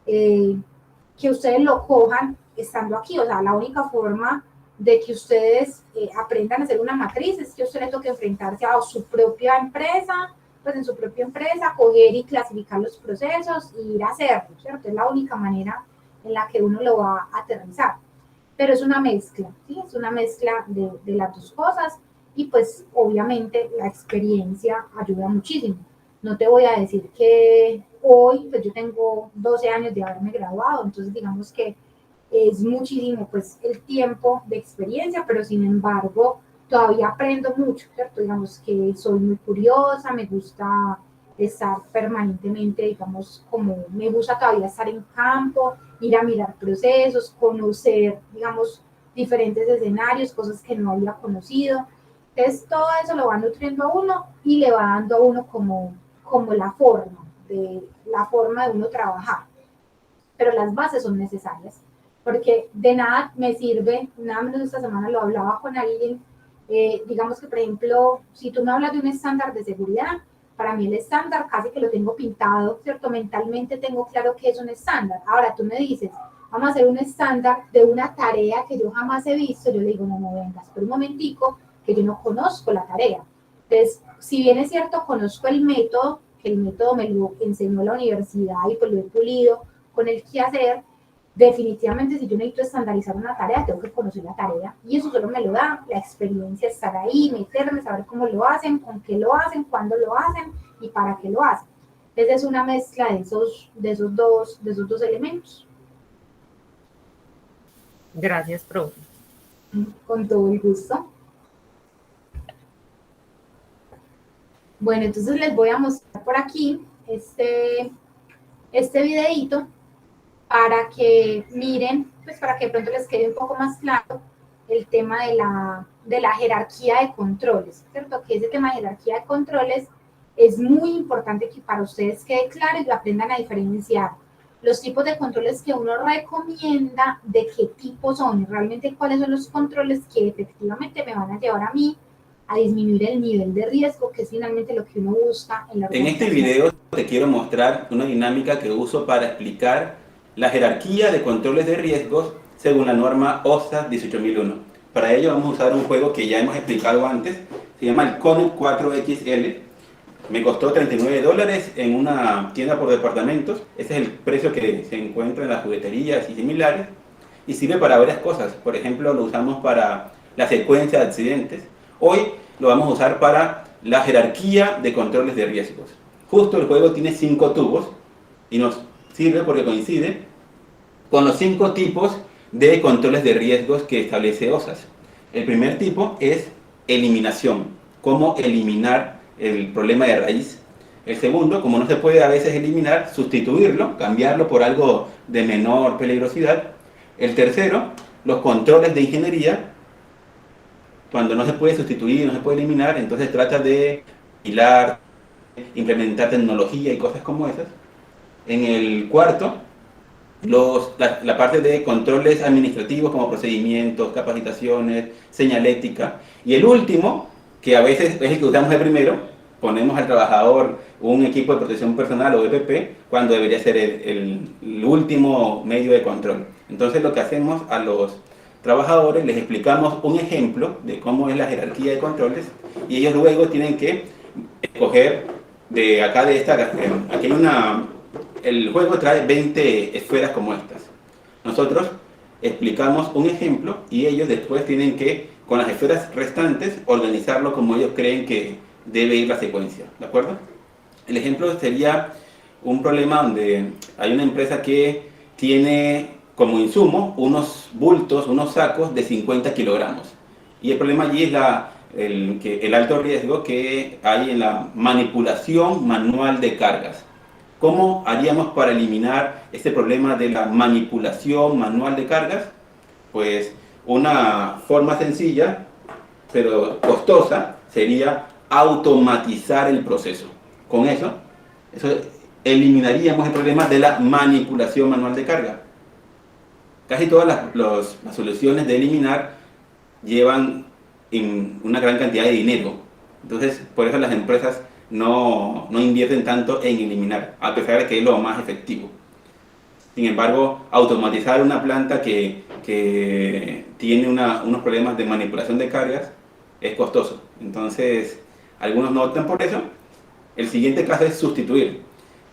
Que ustedes lo cojan estando aquí. O sea, la única forma de que ustedes aprendan a hacer una matriz es que ustedes toque enfrentarse a su propia empresa, pues en su propia empresa, coger y clasificar los procesos y ir a hacerlo, ¿cierto? Es la única manera en la que uno lo va a aterrizar. Pero es una mezcla, ¿sí? Es una mezcla de las dos cosas y pues obviamente la experiencia ayuda muchísimo. No te voy a decir que hoy, pues yo tengo 12 años de haberme graduado, entonces digamos que es muchísimo pues el tiempo de experiencia, pero sin embargo todavía aprendo mucho, ¿cierto? Digamos que soy muy curiosa, me gusta estar permanentemente, digamos, como me gusta todavía estar en campo, ir a mirar procesos, conocer, digamos, diferentes escenarios, cosas que no había conocido. Entonces todo eso lo va nutriendo a uno y le va dando a uno como la forma de uno trabajar. Pero las bases son necesarias, porque de nada me sirve, nada menos esta semana lo hablaba con alguien, digamos que por ejemplo, si tú me hablas de un estándar de seguridad, para mí el estándar casi que lo tengo pintado, ¿cierto? Mentalmente tengo claro que es un estándar. Ahora tú me dices, vamos a hacer un estándar de una tarea que yo jamás he visto, yo le digo, no vengas, por un momentico, que yo no conozco la tarea. Entonces, si bien es cierto, conozco el método, que el método me lo enseñó la universidad y pues lo he pulido con el que hacer, definitivamente si yo necesito estandarizar una tarea, tengo que conocer la tarea y eso solo me lo da la experiencia, estar ahí, meterme, saber cómo lo hacen, con qué lo hacen, cuándo lo hacen y para qué lo hacen. Entonces es una mezcla de esos dos elementos. Gracias, profe. Con todo el gusto. Bueno, entonces les voy a mostrar por aquí este videito para que miren, pues para que de pronto les quede un poco más claro el tema de la jerarquía de controles, ¿cierto? Que ese tema de jerarquía de controles es muy importante que para ustedes quede claro y lo aprendan a diferenciar los tipos de controles que uno recomienda, de qué tipo son, y realmente cuáles son los controles que efectivamente me van a llevar a mí a disminuir el nivel de riesgo, que es finalmente lo que uno busca en la En este video te quiero mostrar una dinámica que uso para explicar la jerarquía de controles de riesgos según la norma OSA 18001. Para ello vamos a usar un juego que ya hemos explicado antes, se llama el Conet 4XL. Me costó $39 en una tienda por departamentos. Ese es el precio que se encuentra en las jugueterías y similares. Y sirve para varias cosas. Por ejemplo, lo usamos para la secuencia de accidentes. Hoy lo vamos a usar para la jerarquía de controles de riesgos. Justo el juego tiene 5 tubos y nos sirve porque coincide con los 5 tipos de controles de riesgos que establece OSAS. El primer tipo es eliminación, cómo eliminar el problema de raíz. El segundo, como no se puede a veces eliminar, sustituirlo, cambiarlo por algo de menor peligrosidad. El tercero, los controles de ingeniería. Cuando no se puede sustituir, no se puede eliminar, entonces trata de implementar tecnología y cosas como esas. En el cuarto, la parte de controles administrativos como procedimientos, capacitaciones, señalética. Y el último, que a veces es el que usamos de primero, ponemos al trabajador un equipo de protección personal o EPP cuando debería ser el último medio de control. Entonces lo que hacemos a los trabajadores, les explicamos un ejemplo de cómo es la jerarquía de controles y ellos luego tienen que escoger de acá de esta, aquí hay el juego trae 20 esferas como estas. Nosotros explicamos un ejemplo y ellos después tienen que, con las esferas restantes, organizarlo como ellos creen que debe ir la secuencia, ¿de acuerdo? El ejemplo sería un problema donde hay una empresa que tiene como insumo unos bultos, unos sacos de 50 kilogramos. Y el problema allí es el alto riesgo que hay en la manipulación manual de cargas. ¿Cómo haríamos para eliminar este problema de la manipulación manual de cargas? Pues una forma sencilla, pero costosa, sería automatizar el proceso. Con eso eliminaríamos el problema de la manipulación manual de carga. Casi todas las soluciones de eliminar llevan una gran cantidad de dinero. Entonces, por eso las empresas no invierten tanto en eliminar, a pesar de que es lo más efectivo. Sin embargo, automatizar una planta que tiene unos problemas de manipulación de cargas es costoso. Entonces, algunos no optan por eso. El siguiente caso es sustituir.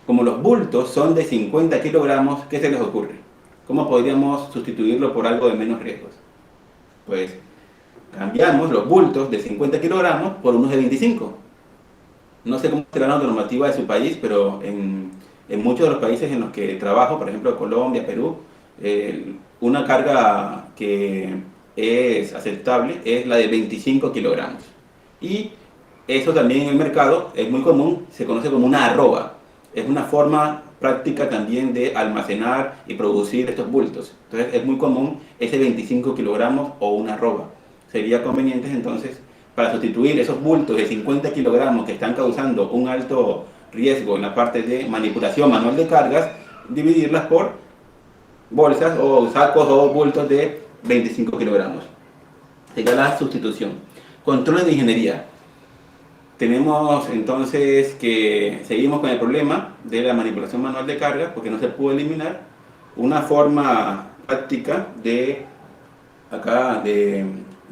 Como los bultos son de 50 kilogramos, ¿qué se les ocurre? ¿Cómo podríamos sustituirlo por algo de menos riesgos? Pues cambiamos los bultos de 50 kilogramos por unos de 25. No sé cómo será la normativa de su país, pero en muchos de los países en los que trabajo, por ejemplo Colombia, Perú, una carga que es aceptable es la de 25 kilogramos. Y eso también en el mercado es muy común, se conoce como una arroba. Es una forma práctica también de almacenar y producir estos bultos. Entonces es muy común ese 25 kilogramos o una arroba. Sería conveniente entonces, para sustituir esos bultos de 50 kilogramos que están causando un alto riesgo en la parte de manipulación manual de cargas, dividirlas por bolsas o sacos o bultos de 25 kilogramos. Sería la sustitución. Controles de ingeniería. Tenemos entonces que seguimos con el problema de la manipulación manual de cargas porque no se pudo eliminar. Una forma práctica de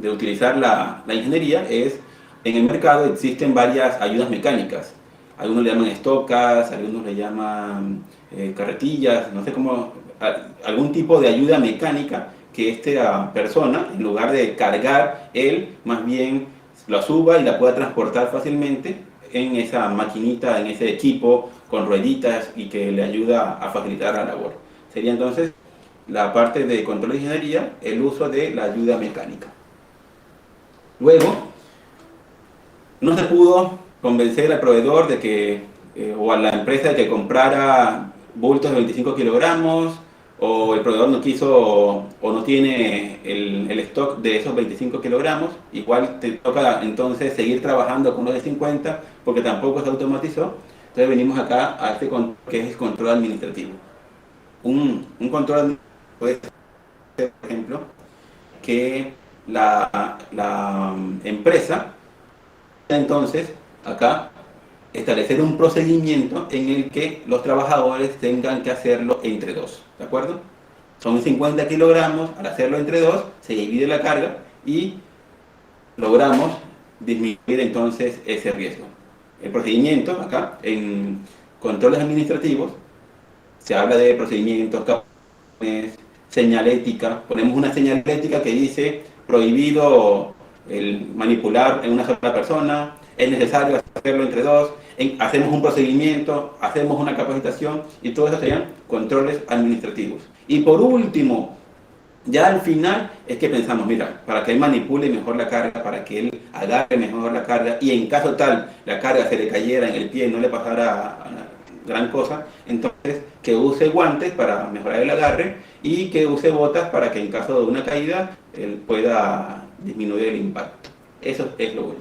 utilizar la ingeniería es, en el mercado existen varias ayudas mecánicas. Algunos le llaman estocas, algunos le llaman carretillas, no sé cómo, algún tipo de ayuda mecánica que esta persona, en lugar de cargar, él más bien la suba y la pueda transportar fácilmente en esa maquinita, en ese equipo con rueditas y que le ayuda a facilitar la labor. Sería entonces la parte de control de ingeniería, el uso de la ayuda mecánica. Luego, no se pudo convencer al proveedor de que, o a la empresa de que comprara bultos de 25 kilogramos, o el proveedor no quiso o no tiene el stock de esos 25 kilogramos, igual te toca entonces seguir trabajando con los de 50 porque tampoco se automatizó. Entonces venimos acá a este control que es el control administrativo. Un control administrativo puede ser, por ejemplo, que la empresa entonces acá establecer un procedimiento en el que los trabajadores tengan que hacerlo entre dos, ¿de acuerdo? Son 50 kilogramos, al hacerlo entre dos se divide la carga y logramos disminuir entonces ese riesgo. El procedimiento acá en controles administrativos se habla de procedimientos, señalética, ponemos una señalética que dice prohibido el manipular en una sola persona, es necesario hacerlo entre dos, hacemos un procedimiento, hacemos una capacitación y todo eso serían controles administrativos. Y por último, ya al final es que pensamos, mira, para que él manipule mejor la carga, para que él agarre mejor la carga y en caso tal la carga se le cayera en el pie y no le pasara gran cosa, entonces que use guantes para mejorar el agarre y que use botas para que en caso de una caída él pueda disminuir el impacto. Eso es lo bueno.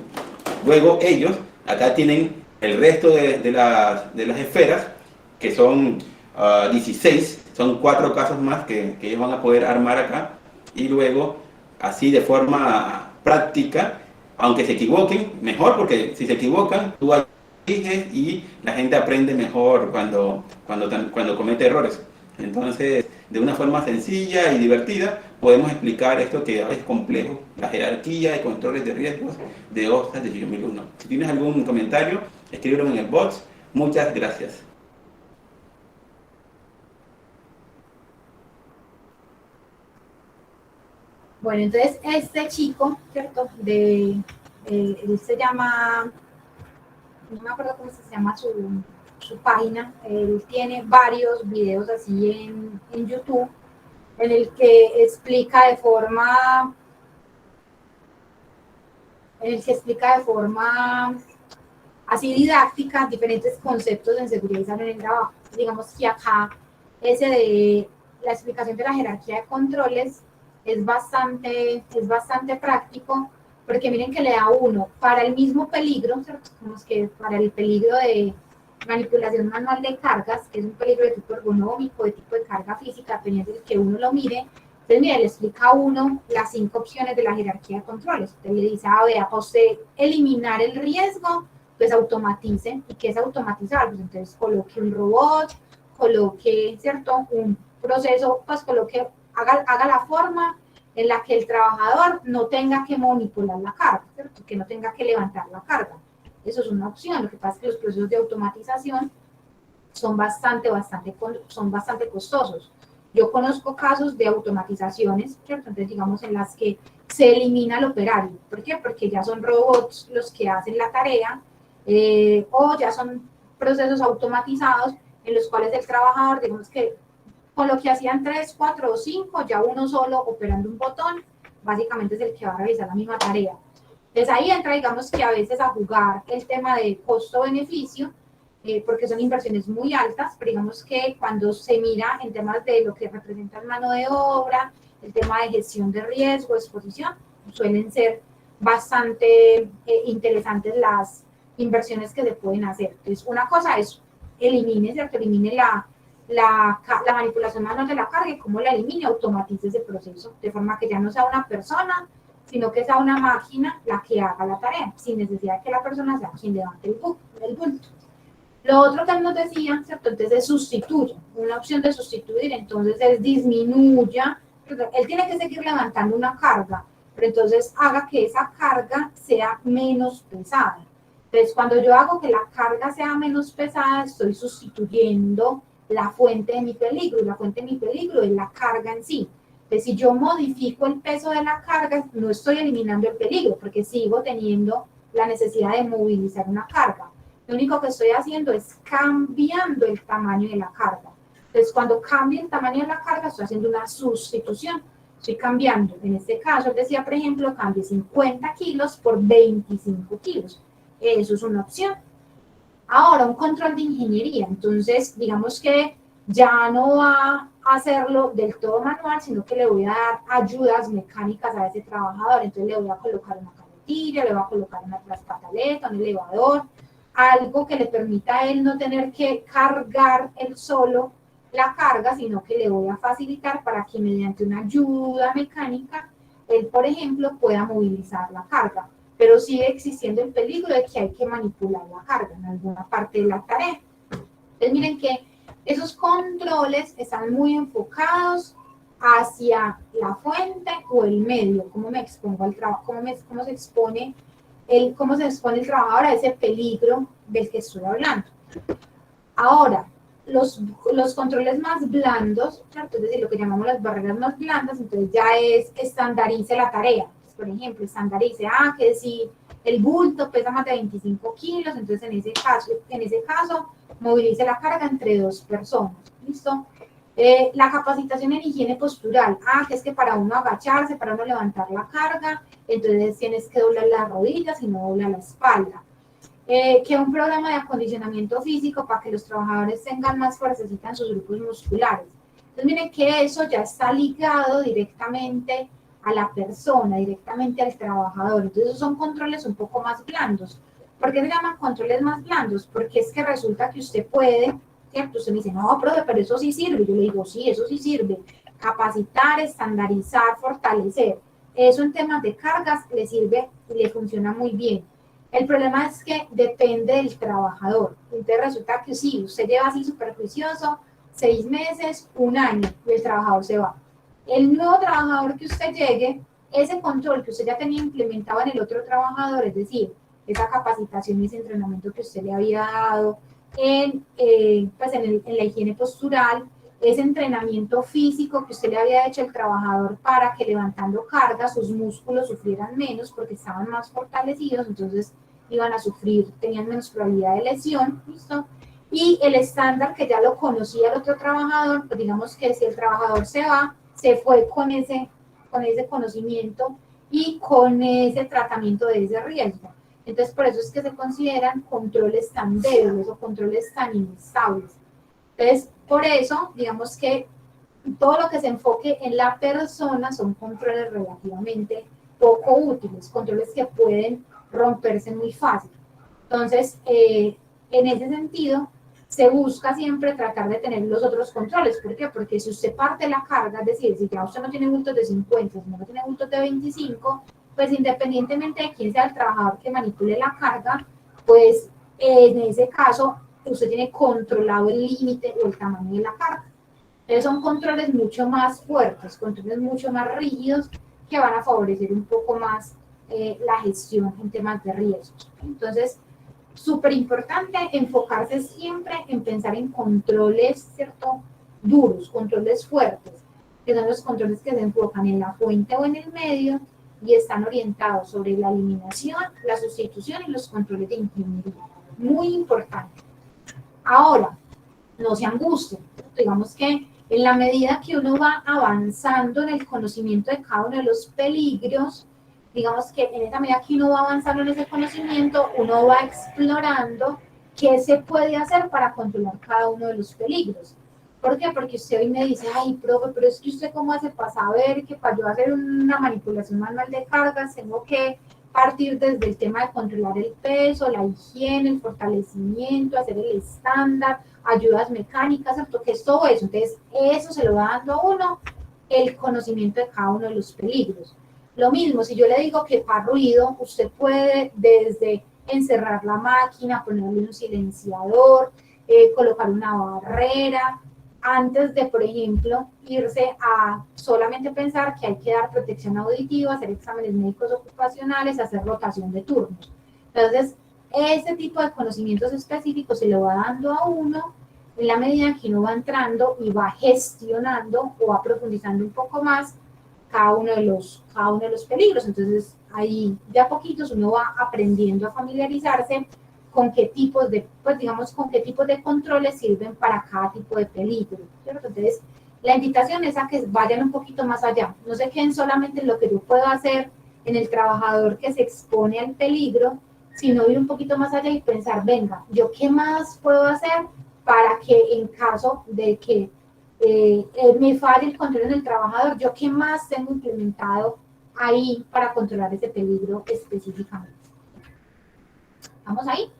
Luego ellos acá tienen el resto de las esferas, que son 16, Son 4 casos más que ellos van a poder armar acá y luego, así de forma práctica, aunque se equivoquen, mejor, porque si se equivocan, tú corriges y la gente aprende mejor cuando comete errores. Entonces, de una forma sencilla y divertida, podemos explicar esto que es complejo, la jerarquía y controles de riesgos de OSHA 18001. Si tienes algún comentario, escríbelo en el box. Muchas gracias. Bueno, entonces este chico, ¿cierto? Él se llama, no me acuerdo cómo se llama su página, él tiene varios videos así en YouTube, en el que explica de forma así didáctica diferentes conceptos en seguridad y salud en el trabajo. Digamos que acá ese de la explicación de la jerarquía de controles es bastante práctico, porque miren que le da uno para el mismo peligro, ¿cierto? Como es que para el peligro de manipulación manual de cargas, que es un peligro de tipo ergonómico, de tipo de carga física, dependiendo de que uno lo mire. Entonces, mire, le explica a uno las 5 opciones de la jerarquía de controles. Usted le dice, vea, para usted eliminar el riesgo, pues automatice. ¿Y qué es automatizar? Pues entonces coloque un robot, coloque, ¿cierto? Un proceso, pues coloque, haga la forma en la que el trabajador no tenga que manipular la carga, ¿cierto? Que no tenga que levantar la carga. Eso es una opción. Lo que pasa es que los procesos de automatización son bastante costosos. Yo conozco casos de automatizaciones, ¿cierto? Entonces, digamos, en las que se elimina el operario. ¿Por qué? Porque ya son robots los que hacen la tarea, o ya son procesos automatizados en los cuales el trabajador, digamos que con lo que hacían 3, 4 o 5, ya uno solo operando un botón, básicamente es el que va a realizar la misma tarea. Entonces ahí entra, digamos que a veces a jugar el tema de costo-beneficio, porque son inversiones muy altas, pero digamos que cuando se mira en temas de lo que representa el mano de obra, el tema de gestión de riesgo, exposición, suelen ser bastante interesantes las inversiones que se pueden hacer. Entonces, una cosa es elimine la manipulación manual de la carga y cómo la elimine, automatice ese proceso, de forma que ya no sea una persona, sino que sea una máquina la que haga la tarea, sin necesidad de que la persona sea quien levante el bulto. Lo otro que él nos decía, ¿cierto? Entonces es sustituye, una opción de sustituir, entonces es disminuya, él tiene que seguir levantando una carga, pero entonces haga que esa carga sea menos pesada. Entonces cuando yo hago que la carga sea menos pesada, estoy sustituyendo la fuente de mi peligro, y la fuente de mi peligro es la carga en sí. Entonces si yo modifico el peso de la carga, no estoy eliminando el peligro, porque sigo teniendo la necesidad de movilizar una carga. Lo único que estoy haciendo es cambiando el tamaño de la carga. Entonces, cuando cambio el tamaño de la carga, estoy haciendo una sustitución. Estoy cambiando, en este caso, decía, por ejemplo, cambie 50 kilos por 25 kilos. Eso es una opción. Ahora, un control de ingeniería. Entonces, digamos que ya no va a hacerlo del todo manual, sino que le voy a dar ayudas mecánicas a ese trabajador. Entonces, le voy a colocar una carretilla, le voy a colocar una traspataleta, un elevador, algo que le permita a él no tener que cargar él solo la carga, sino que le voy a facilitar para que mediante una ayuda mecánica, él, por ejemplo, pueda movilizar la carga. Pero sigue existiendo el peligro de que hay que manipular la carga en alguna parte de la tarea. Entonces, miren que esos controles están muy enfocados hacia la fuente o el medio, cómo me expongo al trabajo, cómo se expone el trabajador a ese peligro del que estoy hablando. Ahora, los controles más blandos, ¿cierto? Es decir, lo que llamamos las barreras más blandas, entonces ya es estandarice la tarea. Por ejemplo, estandarice, que si el bulto pesa más de 25 kilos, entonces en ese caso movilice la carga entre 2 personas. ¿Listo? La capacitación en higiene postural, que es que para uno agacharse, para uno levantar la carga, entonces tienes que doblar las rodillas y no doblar la espalda. Que un programa de acondicionamiento físico para que los trabajadores tengan más fuerza en sus grupos musculares. Entonces miren que eso ya está ligado directamente a la persona, directamente al trabajador. Entonces esos son controles un poco más blandos. ¿Por qué se llaman controles más blandos? Porque es que resulta que usted puede, ¿cierto? Usted me dice, no, profe, pero eso sí sirve. Yo le digo, sí, eso sí sirve. Capacitar, estandarizar, fortalecer. Eso en temas de cargas le sirve y le funciona muy bien. El problema es que depende del trabajador. Entonces resulta que sí, usted lleva así súper juicioso 6 meses, 1 año, y el trabajador se va. El nuevo trabajador que usted llegue, ese control que usted ya tenía implementado en el otro trabajador, es decir, esa capacitación y ese entrenamiento que usted le había dado pues en la higiene postural, ese entrenamiento físico que usted le había hecho al trabajador para que levantando cargas sus músculos sufrieran menos porque estaban más fortalecidos, entonces iban a sufrir, tenían menos probabilidad de lesión, ¿listo? Y el estándar que ya lo conocía el otro trabajador, pues digamos que si el trabajador se va, se fue con ese conocimiento y con ese tratamiento de ese riesgo. Entonces, por eso es que se consideran controles tan débiles o controles tan inestables. Entonces, por eso, digamos que todo lo que se enfoque en la persona son controles relativamente poco útiles, controles que pueden romperse muy fácil. Entonces, en ese sentido, se busca siempre tratar de tener los otros controles. ¿Por qué? Porque si usted parte la carga, es decir, si ya usted no tiene bultos de 50, si no tiene bultos de 25, pues independientemente de quién sea el trabajador que manipule la carga, pues en ese caso usted tiene controlado el límite o el tamaño de la carga. Entonces son controles mucho más fuertes, controles mucho más rígidos que van a favorecer un poco más la gestión en temas de riesgos. Entonces, súper importante enfocarse siempre en pensar en controles, ¿cierto? Duros, controles fuertes, que son los controles que se enfocan en la fuente o en el medio y están orientados sobre la eliminación, la sustitución y los controles de ingeniería. Muy importante. Ahora, no se angustien. Digamos que en la medida que uno va avanzando en el conocimiento de cada uno de los peligros, digamos que en esa medida que uno va avanzando en ese conocimiento, uno va explorando qué se puede hacer para controlar cada uno de los peligros. ¿Por qué? Porque usted hoy me dice, ay, profe, pero es que usted cómo hace para saber que para yo hacer una manipulación manual de cargas tengo que partir desde el tema de controlar el peso, la higiene, el fortalecimiento, hacer el estándar, ayudas mecánicas, ¿cierto? Que es todo eso. Entonces, eso se lo va dando a uno el conocimiento de cada uno de los peligros. Lo mismo, si yo le digo que para ruido, usted puede desde encerrar la máquina, ponerle un silenciador, colocar una barrera, antes de, por ejemplo, irse a solamente pensar que hay que dar protección auditiva, hacer exámenes médicos ocupacionales, hacer rotación de turnos. Entonces, ese tipo de conocimientos específicos se lo va dando a uno en la medida que uno va entrando y va gestionando o va profundizando un poco más cada uno de los peligros. Entonces, ahí de a poquitos uno va aprendiendo a familiarizarse con qué tipos de, pues digamos, con qué tipos de controles sirven para cada tipo de peligro, ¿cierto? Entonces, la invitación es a que vayan un poquito más allá, no se queden solamente en lo que yo puedo hacer en el trabajador que se expone al peligro, sino ir un poquito más allá y pensar, venga, ¿yo qué más puedo hacer para que en caso de que me falle el control en el trabajador, yo qué más tengo implementado ahí para controlar ese peligro específicamente? ¿Vamos ahí?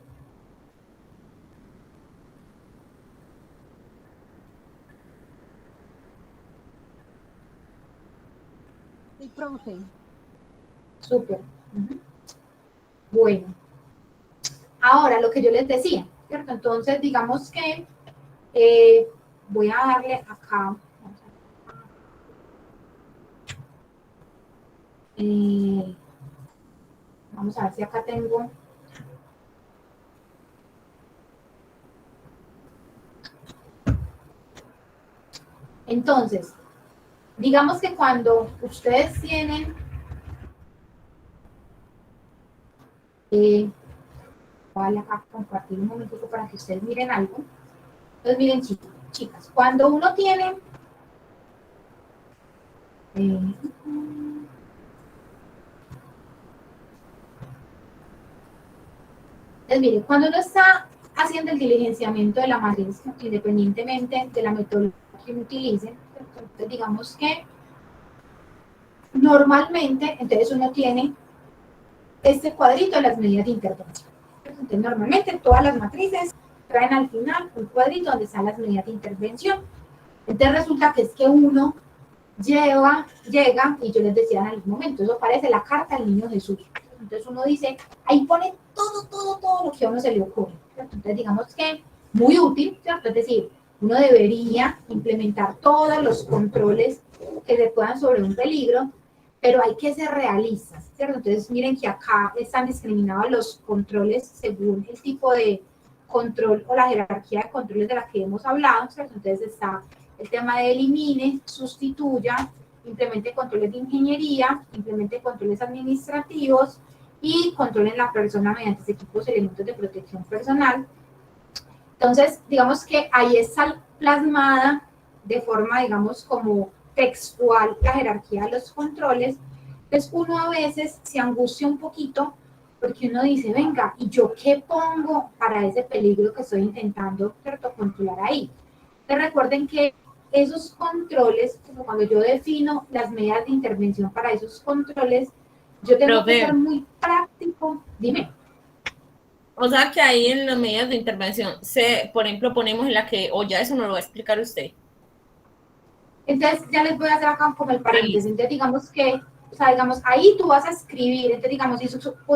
Sí, profe. Súper. Bueno, ahora lo que yo les decía, ¿cierto? Entonces, digamos que voy a darle acá. Vamos a ver si acá tengo. Entonces, digamos que cuando ustedes tienen voy a compartir un momentico para que ustedes miren algo. Entonces, miren, chicas, cuando uno tiene entonces, miren, cuando uno está haciendo el diligenciamiento de la matriz, independientemente de la metodología que uno utilice, entonces digamos que normalmente, entonces uno tiene este cuadrito de las medidas de intervención. Entonces, normalmente todas las matrices traen al final un cuadrito donde están las medidas de intervención. Entonces resulta que es que uno llega, y yo les decía en algún momento, eso parece la carta al niño Jesús. Entonces uno dice, ahí pone todo lo que a uno se le ocurre, ¿cierto? Entonces digamos que muy útil, ¿cierto? Es decir, uno debería implementar todos los controles que se puedan sobre un peligro, pero hay que ser realistas, ¿cierto? Entonces miren que acá están discriminados los controles según el tipo de control o la jerarquía de controles de la que hemos hablado, ¿cierto? Entonces está el tema de elimine, sustituya, implemente controles de ingeniería, implemente controles administrativos y controlen la persona mediante equipos y elementos de protección personal. Entonces, digamos que ahí está plasmada de forma, digamos, como textual la jerarquía de los controles. Entonces, uno a veces se angustia un poquito porque uno dice, venga, ¿y yo qué pongo para ese peligro que estoy intentando, ¿cierto?, controlar ahí? Entonces, recuerden que esos controles, como cuando yo defino las medidas de intervención para esos controles, yo tengo que ser muy práctico. Dime. O sea que ahí en las medidas de intervención, por ejemplo, ponemos en la que, o ya eso no lo va a explicar usted. Entonces, ya les voy a hacer acá como el paréntesis. Entonces, digamos que, o sea, digamos, ahí tú vas a escribir, entonces, digamos, y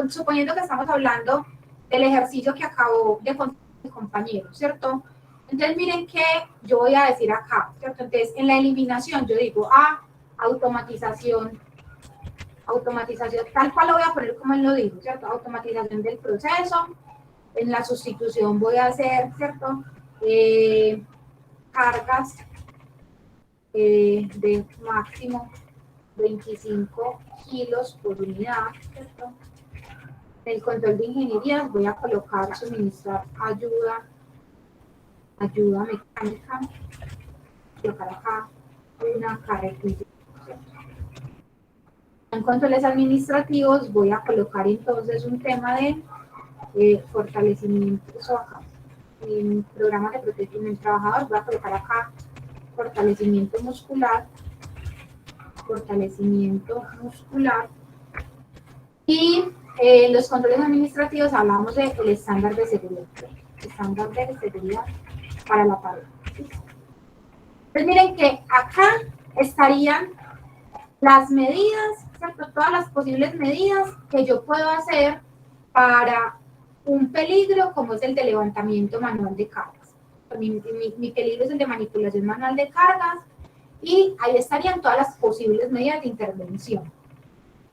suponiendo que estamos hablando del ejercicio que acabó de contar mi compañero, ¿cierto? Entonces, miren que yo voy a decir acá, ¿cierto? Entonces, en la eliminación, yo digo, automatización, tal cual lo voy a poner como él lo dijo, ¿cierto? Automatización del proceso. En la sustitución voy a hacer, ¿cierto? Cargas de máximo 25 kilos por unidad, ¿cierto? En el control de ingeniería voy a colocar suministrar ayuda mecánica, colocar acá una carretilla. En controles administrativos voy a colocar entonces un tema de fortalecimiento, eso acá, en programas de protección del trabajador, voy a colocar acá fortalecimiento muscular, y los controles administrativos hablamos del estándar de seguridad, para la pared. Entonces miren que acá estarían las medidas, ¿cierto? Todas las posibles medidas que yo puedo hacer para un peligro como es el de levantamiento manual de cargas. Mi peligro es el de manipulación manual de cargas y ahí estarían todas las posibles medidas de intervención.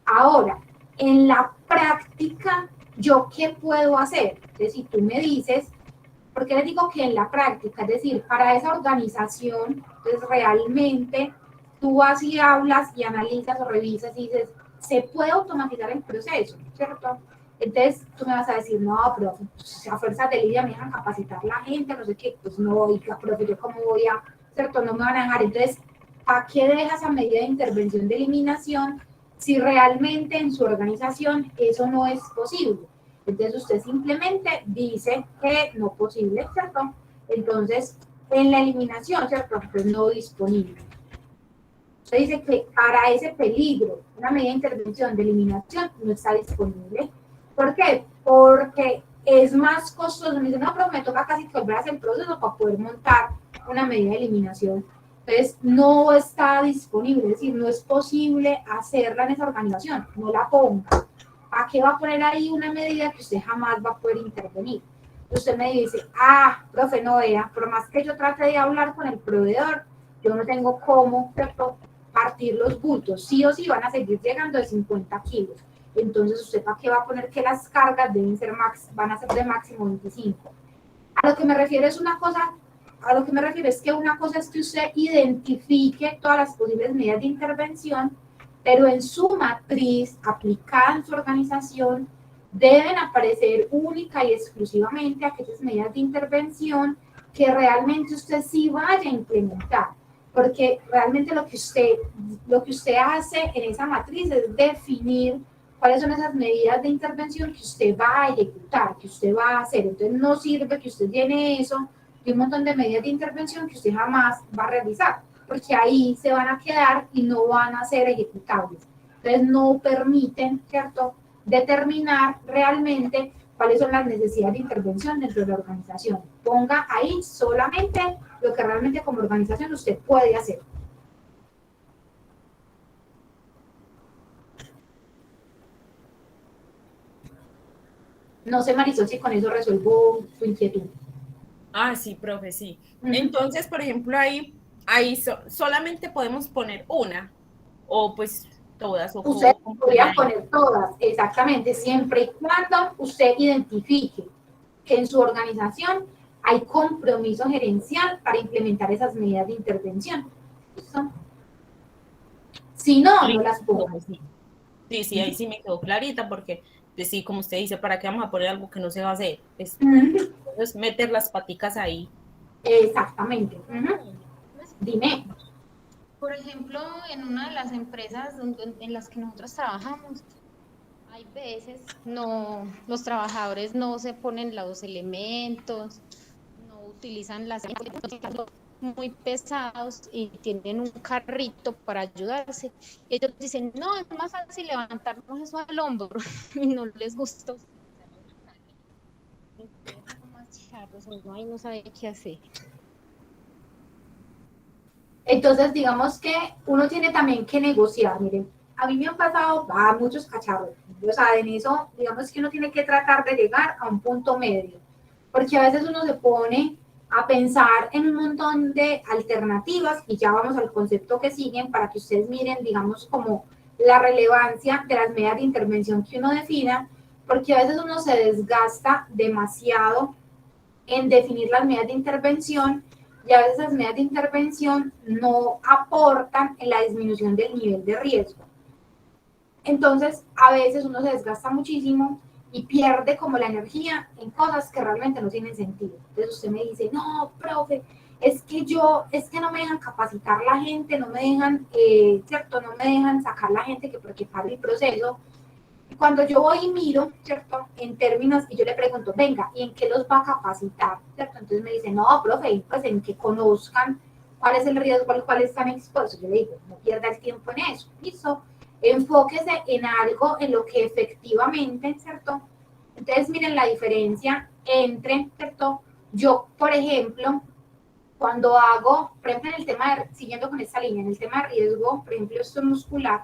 Ahora, en la práctica, ¿yo qué puedo hacer? Entonces, si tú me dices, ¿por qué les digo que en la práctica? Es decir, para esa organización, entonces realmente tú vas y hablas y analizas o revisas y dices, ¿se puede automatizar el proceso? ¿Cierto? Entonces tú me vas a decir, no, pero pues, a fuerza de lidia me dejan capacitar la gente, no sé qué, pues no, y profe, yo cómo voy a, ¿cierto? No me van a dejar. Entonces, ¿a qué deja esa medida de intervención de eliminación si realmente en su organización eso no es posible? Entonces usted simplemente dice que no es posible, ¿cierto? Entonces, en la eliminación, ¿cierto? Pues no disponible. Usted dice que para ese peligro, una medida de intervención de eliminación no está disponible. ¿Por qué? Porque es más costoso. Me dice, no, pero me toca casi que volver a hacer el proceso para poder montar una medida de eliminación. Entonces, no está disponible, es decir, no es posible hacerla en esa organización, no la ponga. ¿A qué va a poner ahí una medida que usted jamás va a poder intervenir? Usted me dice, profe, no vea, por más que yo trate de hablar con el proveedor, yo no tengo cómo, ¿cierto?, partir los bultos. Sí o sí van a seguir llegando de 50 kilos. Entonces, ¿usted para qué va a poner que las cargas van a ser de máximo 25? A lo que me refiero es que una cosa es que usted identifique todas las posibles medidas de intervención, pero en su matriz aplicada en su organización deben aparecer única y exclusivamente aquellas medidas de intervención que realmente usted sí vaya a implementar, porque realmente lo que usted hace en esa matriz es definir cuáles son esas medidas de intervención que usted va a ejecutar, que usted va a hacer. Entonces no sirve que usted llene eso y un montón de medidas de intervención que usted jamás va a realizar, porque ahí se van a quedar y no van a ser ejecutables. Entonces no permiten, ¿cierto?, determinar realmente cuáles son las necesidades de intervención dentro de la organización. Ponga ahí solamente lo que realmente como organización usted puede hacer. No sé, Marisol, si con eso resuelvo tu inquietud. Ah, sí, profe, sí. Ujú. Entonces, por ejemplo, ahí solamente podemos poner una, o pues todas, Usted o como podría quieran. poner todas, exactamente, siempre y cuando usted identifique que en su organización hay compromiso gerencial para implementar esas medidas de intervención. ¿Listo? Si no, no las No, ponga. pues sí. Sí, sí, ahí sí me quedó clarita porque, pues sí, como usted dice, ¿para qué vamos a poner algo que no se va a hacer? Ujú. Es meter las paticas ahí. Exactamente. Ujú. Dime. Por ejemplo, en una de las empresas en las que nosotros trabajamos, hay veces los trabajadores no se ponen los elementos, no utilizan las muy pesados y tienen un carrito para ayudarse. Ellos dicen, no, es más fácil levantarnos eso al hombro y no les gusta utilizar el carrito. Entonces son más charros, uno ahí no sabe qué hacer. Entonces, digamos que uno tiene también que negociar. Miren, a mí me han pasado muchos cacharros. O sea, en eso, digamos que uno tiene que tratar de llegar a un punto medio. Porque a veces uno se pone a pensar en un montón de alternativas y ya vamos al concepto que siguen para que ustedes miren, digamos, como la relevancia de las medidas de intervención que uno defina, porque a veces uno se desgasta demasiado en definir las medidas de intervención y a veces las medidas de intervención no aportan en la disminución del nivel de riesgo. Entonces, a veces uno se desgasta muchísimo y pierde como la energía en cosas que realmente no tienen sentido. Entonces usted me dice, no, profe, es que no me dejan capacitar la gente, no me dejan, ¿cierto? No me dejan sacar la gente que porque para el proceso. Cuando yo voy y miro, ¿cierto? En términos, y yo le pregunto, venga, ¿y en qué los va a capacitar? ¿Cierto? Entonces me dice, no, profe, pues en que conozcan cuál es el riesgo al cual están expuestos. Yo le digo, no pierda el tiempo en eso, ¿listo? Enfóquese en algo en lo que efectivamente, ¿cierto? Entonces miren la diferencia entre, ¿cierto? Yo, por ejemplo, cuando hago, por ejemplo, en el tema de, siguiendo con esta línea, en el tema de riesgo, por ejemplo, esto muscular,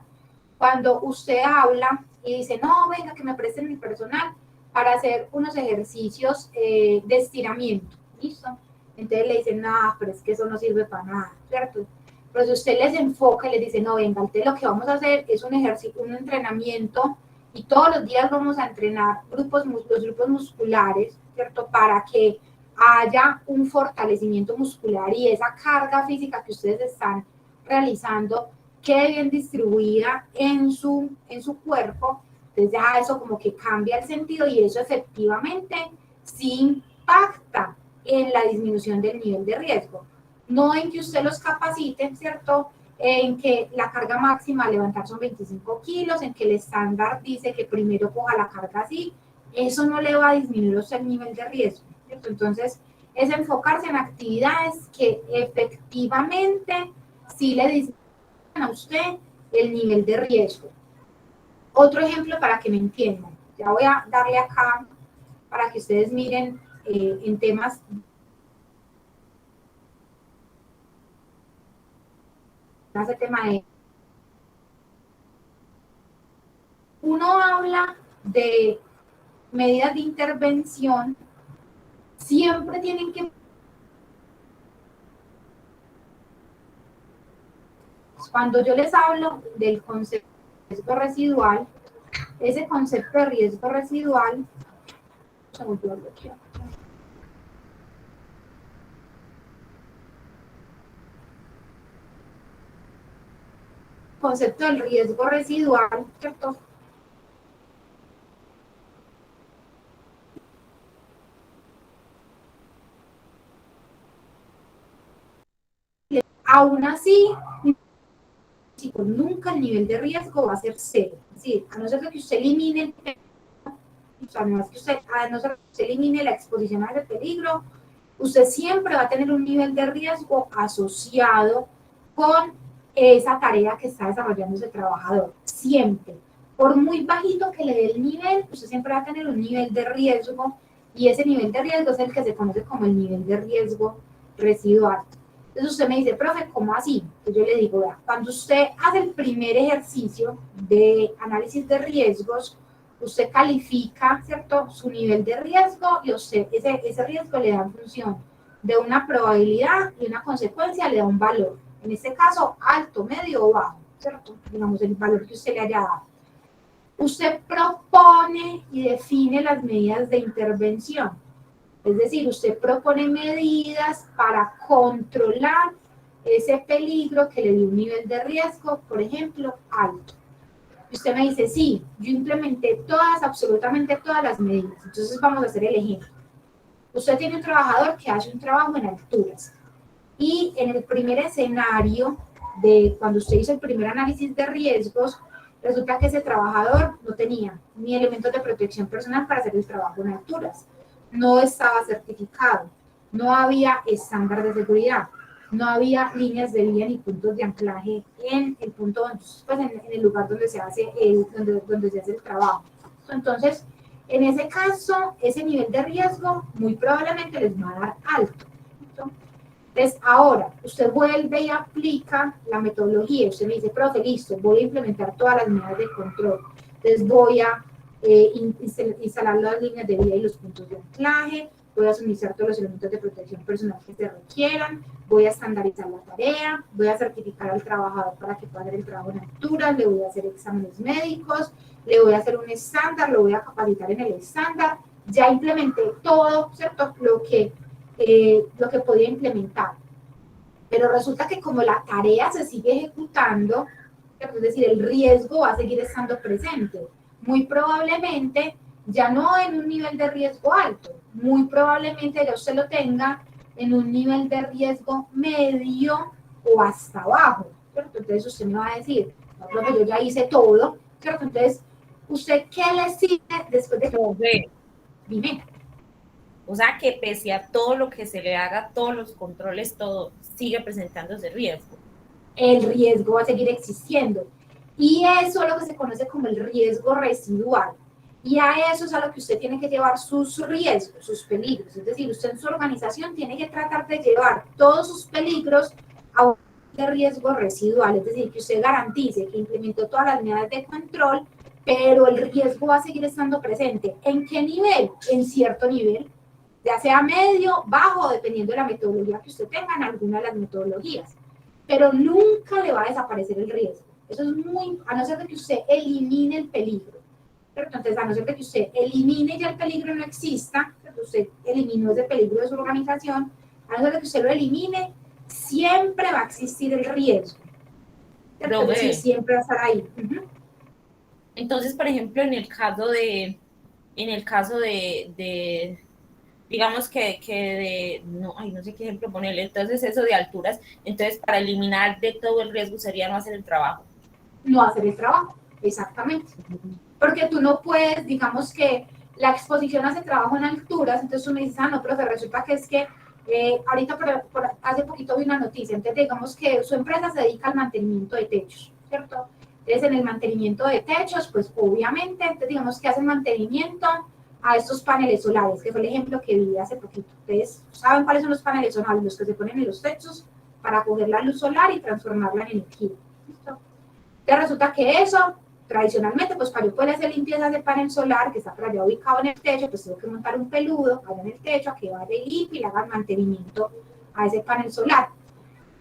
cuando usted habla y dice, no, venga, que me presten mi personal para hacer unos ejercicios de estiramiento, ¿listo? Entonces le dicen, no, pero es que eso no sirve para nada, ¿cierto? Pero si usted les enfoca y les dice, no, venga, entonces lo que vamos a hacer es un ejercicio, un entrenamiento y todos los días vamos a entrenar los grupos musculares, ¿cierto? Para que haya un fortalecimiento muscular y esa carga física que ustedes están realizando quede bien distribuida en su cuerpo. Entonces ya eso como que cambia el sentido y eso efectivamente sí impacta en la disminución del nivel de riesgo. No en que usted los capacite, ¿cierto? En que la carga máxima a levantar son 25 kilos, en que el estándar dice que primero coja la carga así, eso no le va a disminuir usted el nivel de riesgo, ¿cierto? Entonces, es enfocarse en actividades que efectivamente sí le disminuyen a usted el nivel de riesgo. Otro ejemplo para que me entiendan, ya voy a darle acá para que ustedes miren en temas ese tema de uno habla de medidas de intervención, siempre tienen que cuando yo les hablo del concepto de riesgo residual, ese concepto de riesgo residual se volvió a bloquear. Concepto del riesgo residual, ¿cierto? Aún así, nunca el nivel de riesgo va a ser cero. Es decir, a no ser que usted elimine, o sea, no es que usted, a no ser que usted elimine la exposición a ese peligro, usted siempre va a tener un nivel de riesgo asociado con esa tarea que está desarrollando ese trabajador. Siempre. Por muy bajito que le dé el nivel, usted siempre va a tener un nivel de riesgo, y ese nivel de riesgo es el que se conoce como el nivel de riesgo residual. Entonces usted me dice, profe, ¿cómo así? Entonces yo le digo, vea, cuando usted hace el primer ejercicio de análisis de riesgos, usted califica, ¿cierto?, su nivel de riesgo, y usted ese riesgo le da en función de una probabilidad y una consecuencia, le da un valor. En este caso, alto, medio o bajo, ¿cierto? Digamos, el valor que usted le haya dado. Usted propone y define las medidas de intervención. Es decir, usted propone medidas para controlar ese peligro que le dio un nivel de riesgo, por ejemplo, alto. Y usted me dice, sí, yo implementé todas, absolutamente todas las medidas. Entonces vamos a hacer el ejemplo. Usted tiene un trabajador que hace un trabajo en alturas. Y en el primer escenario, de cuando usted hizo el primer análisis de riesgos, resulta que ese trabajador no tenía ni elementos de protección personal para hacer el trabajo en alturas, no estaba certificado, no había estándar de seguridad, no había líneas de vía ni puntos de anclaje en el punto, pues en el lugar donde se hace donde se hace el trabajo. Entonces, en ese caso, ese nivel de riesgo muy probablemente les va a dar alto. Entonces, ahora, usted vuelve y aplica la metodología. Usted me dice, profe, listo, voy a implementar todas las medidas de control. Entonces, voy a instalar las líneas de vía y los puntos de anclaje, voy a suministrar todos los elementos de protección personal que se requieran, voy a estandarizar la tarea, voy a certificar al trabajador para que pueda hacer el trabajo en altura, le voy a hacer exámenes médicos, le voy a hacer un estándar, lo voy a capacitar en el estándar. Ya implementé todo, ¿cierto? Lo que podía implementar. Pero resulta que como la tarea se sigue ejecutando, es decir, el riesgo va a seguir estando presente. Muy probablemente ya no en un nivel de riesgo alto, muy probablemente ya usted lo tenga en un nivel de riesgo medio o hasta bajo, ¿cierto? Entonces usted me va a decir, no, profe, yo ya hice todo, ¿cierto? Entonces, ¿usted qué le sigue después de que... Dime. O sea, que pese a todo lo que se le haga, todos los controles, todo sigue presentándose riesgo. El riesgo va a seguir existiendo. Y eso es lo que se conoce como el riesgo residual. Y a eso es a lo que usted tiene que llevar sus riesgos, sus peligros. Es decir, usted en su organización tiene que tratar de llevar todos sus peligros a un de riesgo residual. Es decir, que usted garantice que implementó todas las medidas de control, pero el riesgo va a seguir estando presente. ¿En qué nivel? En cierto nivel, ya sea medio, bajo, dependiendo de la metodología que usted tenga en alguna de las metodologías. Pero nunca le va a desaparecer el riesgo. Eso es muy, a no ser de que usted elimine el peligro. Pero entonces, a no ser de que usted elimine ya el peligro no exista, usted eliminó ese peligro de su organización, a no ser de que usted lo elimine, siempre va a existir el riesgo. Es decir, siempre va a estar ahí. Entonces, por ejemplo, en el caso de digamos no sé qué ejemplo ponerle, entonces eso de alturas, entonces para eliminar de todo el riesgo sería no hacer el trabajo. No hacer el trabajo, exactamente. Porque tú no puedes, digamos que la exposición hace trabajo en alturas, entonces tú me dices, no, profe, resulta que es que ahorita hace poquito vi una noticia, entonces digamos que su empresa se dedica al mantenimiento de techos, ¿cierto? Entonces en el mantenimiento de techos, pues obviamente, entonces digamos que hacen mantenimiento a estos paneles solares, que fue el ejemplo que vi hace poquito. Ustedes saben cuáles son los paneles solares, los que se ponen en los techos para coger la luz solar y transformarla en energía. ¿Listo? Entonces resulta que eso, tradicionalmente, pues para yo poder hacer limpieza de panel solar, que está por allá ubicado en el techo, pues tengo que montar un peludo allá en el techo a que vaya y limpie y le haga mantenimiento a ese panel solar.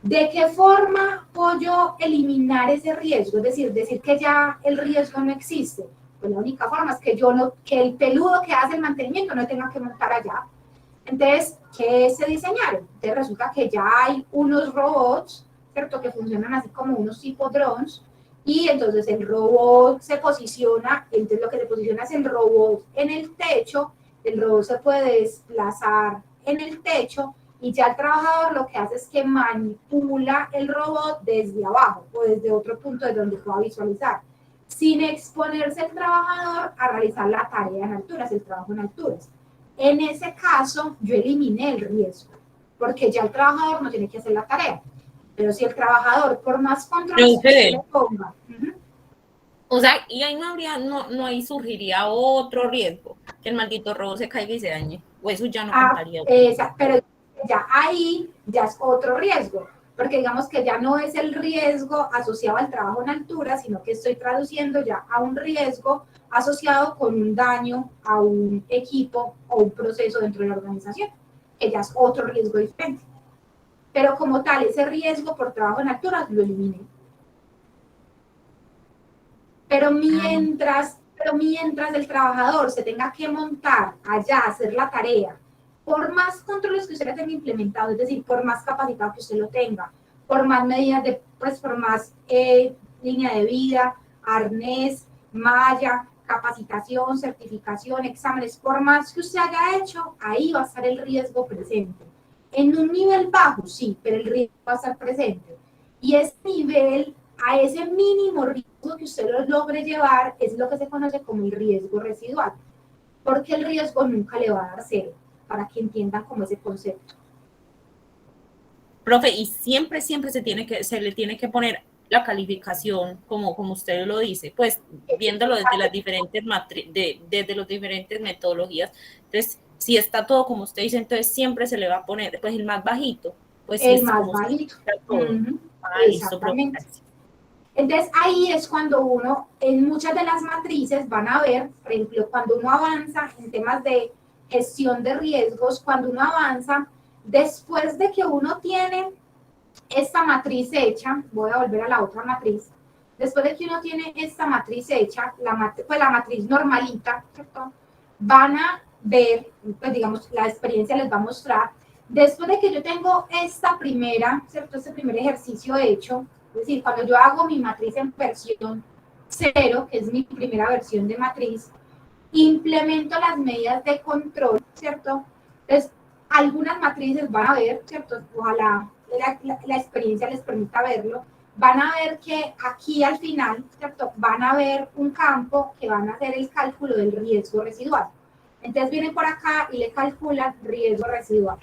¿De qué forma puedo yo eliminar ese riesgo? Es decir que ya el riesgo no existe. Pues la única forma es que que el peludo que hace el mantenimiento no tenga que montar allá. Entonces, ¿qué se diseñaron? Entonces resulta que ya hay unos robots, ¿cierto? Que funcionan así como unos tipo drones, y entonces el robot se posiciona, entonces lo que se posiciona es el robot en el techo, el robot se puede desplazar en el techo, y ya el trabajador lo que hace es que manipula el robot desde abajo, o desde otro punto de donde pueda visualizar, sin exponerse el trabajador a realizar la tarea en alturas, el trabajo en alturas. En ese caso, yo eliminé el riesgo, porque ya el trabajador no tiene que hacer la tarea. Pero si el trabajador, por más control que le ponga... O sea, y ahí no ahí surgiría otro riesgo, que el maldito robo se caiga y se dañe. O eso ya no contaría. Pero ya ahí ya es otro riesgo, porque digamos que ya no es el riesgo asociado al trabajo en altura, sino que estoy traduciendo ya a un riesgo asociado con un daño a un equipo o un proceso dentro de la organización, que ya es otro riesgo diferente. Pero como tal, ese riesgo por trabajo en altura lo eliminé. Pero mientras el trabajador se tenga que montar allá, hacer la tarea, por más controles que usted le tenga implementado, es decir, por más capacitado que usted lo tenga, por más medidas por más línea de vida, arnés, malla, capacitación, certificación, exámenes, por más que usted haya hecho, ahí va a estar el riesgo presente. En un nivel bajo, sí, pero el riesgo va a estar presente. Y ese nivel, a ese mínimo riesgo que usted lo logre llevar, es lo que se conoce como el riesgo residual. Porque el riesgo nunca le va a dar cero, para que entiendan como ese concepto. Profe, y siempre se le tiene que poner la calificación, como usted lo dice, pues viéndolo desde las diferentes desde las diferentes metodologías. Entonces, si está todo como usted dice, entonces siempre se le va a poner pues el más bajito, pues si El es más como bajito. Listo, profe. Entonces ahí es cuando uno, en muchas de las matrices van a ver, por ejemplo, cuando uno avanza en temas de gestión de riesgos, cuando uno avanza, después de que uno tiene esta matriz hecha, voy a volver a la otra matriz, después de que uno tiene esta matriz hecha, pues la matriz normalita, ¿cierto? Van a ver, pues digamos, la experiencia les va a mostrar, después de que yo tengo esta primera, ¿cierto? Este primer ejercicio hecho, es decir, cuando yo hago mi matriz en versión 0, que es mi primera versión de matriz, implemento las medidas de control, ¿cierto? Entonces, algunas matrices van a ver, ¿cierto? Ojalá la experiencia les permita verlo. Van a ver que aquí al final, ¿cierto? Van a ver un campo que van a hacer el cálculo del riesgo residual. Entonces vienen por acá y le calculan riesgo residual.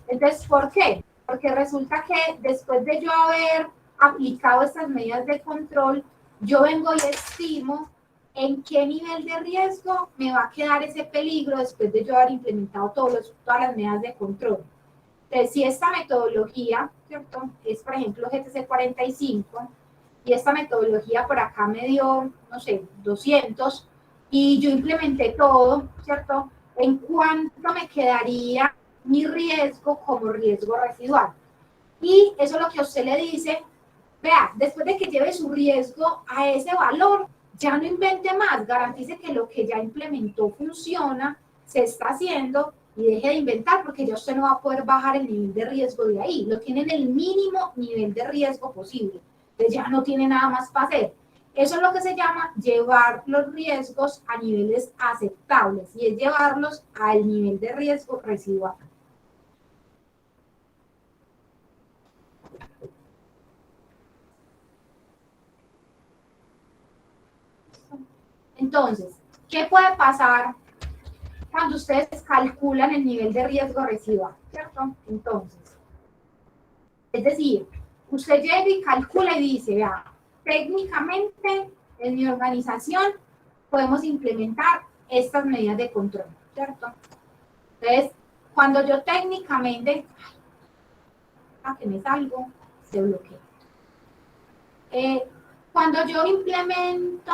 Entonces, ¿por qué? Porque resulta que después de yo haber aplicado estas medidas de control, yo vengo y estimo en qué nivel de riesgo me va a quedar ese peligro después de yo haber implementado todas las medidas de control. Entonces, si esta metodología, ¿cierto? Es, por ejemplo, GTC 45, y esta metodología por acá me dio, no sé, 200, y yo implementé todo, ¿cierto? ¿En cuánto me quedaría mi riesgo como riesgo residual? Y eso es lo que a usted le dice, vea, después de que lleve su riesgo a ese valor, ya no invente más, garantice que lo que ya implementó funciona, se está haciendo y deje de inventar porque ya usted no va a poder bajar el nivel de riesgo de ahí, lo tiene en el mínimo nivel de riesgo posible, entonces ya no tiene nada más para hacer. Eso es lo que se llama llevar los riesgos a niveles aceptables y es llevarlos al nivel de riesgo residual. Entonces, ¿qué puede pasar cuando ustedes calculan el nivel de riesgo residual? ¿Cierto? Entonces, es decir, usted llega y calcula y dice, vea, técnicamente en mi organización podemos implementar estas medidas de control, ¿cierto? Entonces, cuando yo técnicamente, que me salgo, se bloquea. Cuando yo implemento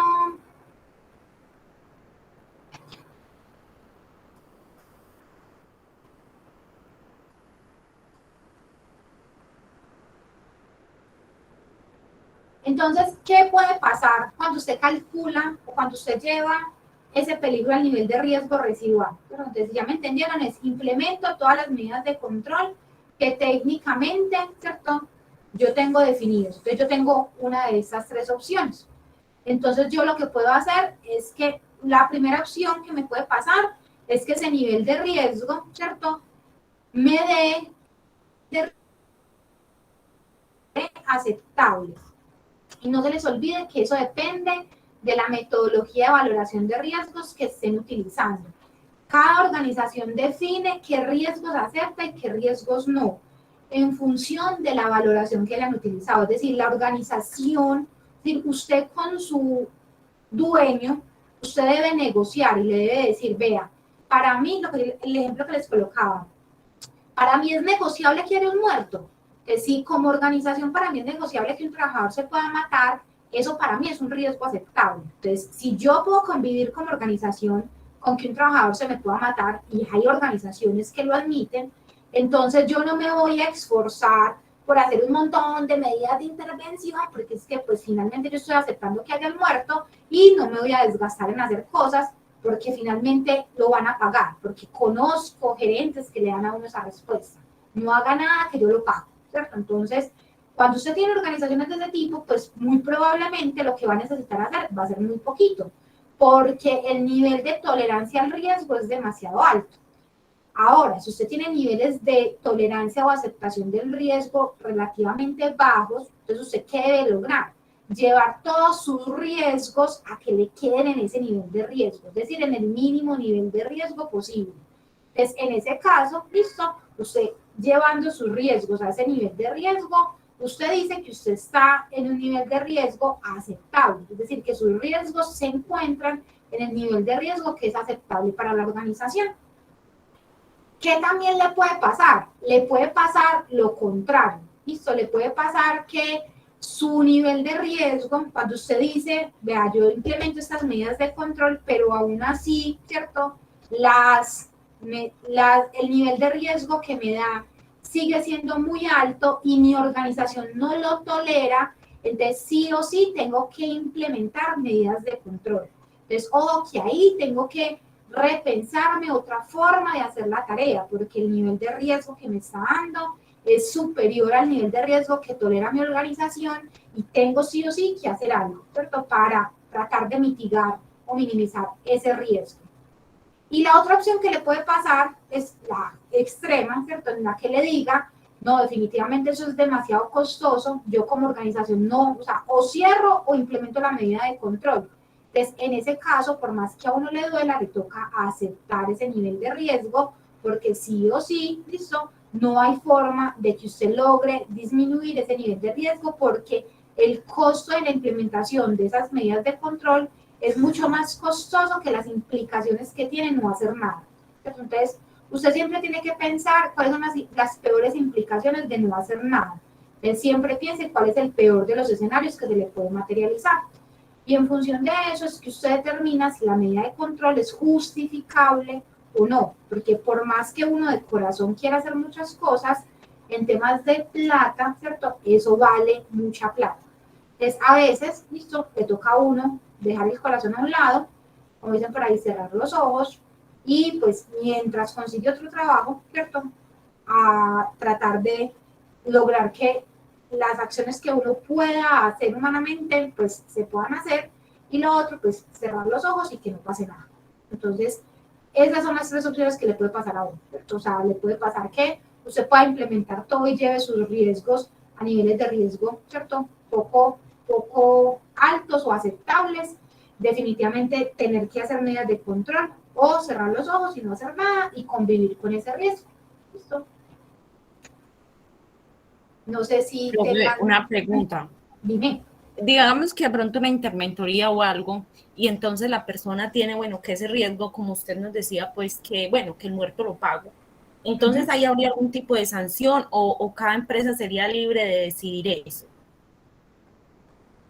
entonces, ¿qué puede pasar cuando usted calcula o cuando usted lleva ese peligro al nivel de riesgo residual? Entonces, ya me entendieron, es implemento todas las medidas de control que técnicamente, ¿cierto? Yo tengo definidos. Entonces, yo tengo una de esas tres opciones. Entonces, yo lo que puedo hacer es que la primera opción que me puede pasar es que ese nivel de riesgo, ¿cierto? Me dé aceptables. Y no se les olvide que eso depende de la metodología de valoración de riesgos que estén utilizando. Cada organización define qué riesgos acepta y qué riesgos no, en función de la valoración que hayan utilizado. Es decir, la organización, es decir, usted con su dueño, usted debe negociar y le debe decir, vea, para mí, el ejemplo que les colocaba, para mí es negociable que haya un muerto. Que si como organización para mí es negociable que un trabajador se pueda matar, eso para mí es un riesgo aceptable. Entonces, si yo puedo convivir como organización con que un trabajador se me pueda matar, y hay organizaciones que lo admiten, entonces yo no me voy a esforzar por hacer un montón de medidas de intervención, porque es que pues finalmente yo estoy aceptando que haya el muerto y no me voy a desgastar en hacer cosas porque finalmente lo van a pagar, porque conozco gerentes que le dan a uno esa respuesta. No haga nada que yo lo pago, ¿cierto? Entonces, cuando usted tiene organizaciones de ese tipo, pues muy probablemente lo que va a necesitar hacer va a ser muy poquito, porque el nivel de tolerancia al riesgo es demasiado alto. Ahora, si usted tiene niveles de tolerancia o aceptación del riesgo relativamente bajos, entonces usted ¿qué debe lograr? Llevar todos sus riesgos a que le queden en ese nivel de riesgo, es decir, en el mínimo nivel de riesgo posible. Entonces, en ese caso, listo, usted llevando sus riesgos a ese nivel de riesgo, usted dice que usted está en un nivel de riesgo aceptable, es decir, que sus riesgos se encuentran en el nivel de riesgo que es aceptable para la organización. ¿Qué también le puede pasar? Le puede pasar lo contrario, ¿listo? Le puede pasar que su nivel de riesgo, cuando usted dice, vea, yo implemento estas medidas de control, pero aún así, ¿cierto? El nivel de riesgo que me da sigue siendo muy alto y mi organización no lo tolera, entonces sí o sí tengo que implementar medidas de control. Entonces, ojo que ahí tengo que repensarme otra forma de hacer la tarea, porque el nivel de riesgo que me está dando es superior al nivel de riesgo que tolera mi organización y tengo sí o sí que hacer algo, ¿cierto? Para tratar de mitigar o minimizar ese riesgo. Y la otra opción que le puede pasar es la extrema, ¿cierto? En la que le diga, no, definitivamente eso es demasiado costoso, yo como organización no, o sea, o cierro o implemento la medida de control. Entonces, en ese caso, por más que a uno le duela, le toca aceptar ese nivel de riesgo, porque sí o sí, listo, no hay forma de que usted logre disminuir ese nivel de riesgo, porque el costo de la implementación de esas medidas de control es mucho más costoso que las implicaciones que tiene no hacer nada. Entonces, usted siempre tiene que pensar cuáles son las peores implicaciones de no hacer nada. Él siempre piense cuál es el peor de los escenarios que se le puede materializar. Y en función de eso es que usted determina si la medida de control es justificable o no, porque por más que uno de corazón quiera hacer muchas cosas, en temas de plata, ¿cierto? Eso vale mucha plata. Entonces, a veces, listo, le toca a uno dejar el corazón a un lado, como dicen por ahí, cerrar los ojos, y pues mientras consigue otro trabajo, ¿cierto? A tratar de lograr que las acciones que uno pueda hacer humanamente, pues se puedan hacer, y lo otro, pues cerrar los ojos y que no pase nada. Entonces, esas son las tres opciones que le puede pasar a uno, ¿cierto? O sea, le puede pasar que usted pueda implementar todo y lleve sus riesgos a niveles de riesgo, ¿cierto? Poco altos o aceptables, definitivamente tener que hacer medidas de control o cerrar los ojos y no hacer nada y convivir con ese riesgo. ¿Listo? No sé si tengan... Una pregunta. Dime. Digamos que de pronto una interventoría o algo, y entonces la persona tiene, bueno, que ese riesgo, como usted nos decía, pues que, bueno, que el muerto lo pago. Entonces, ¿ahí habría algún tipo de sanción o cada empresa sería libre de decidir eso?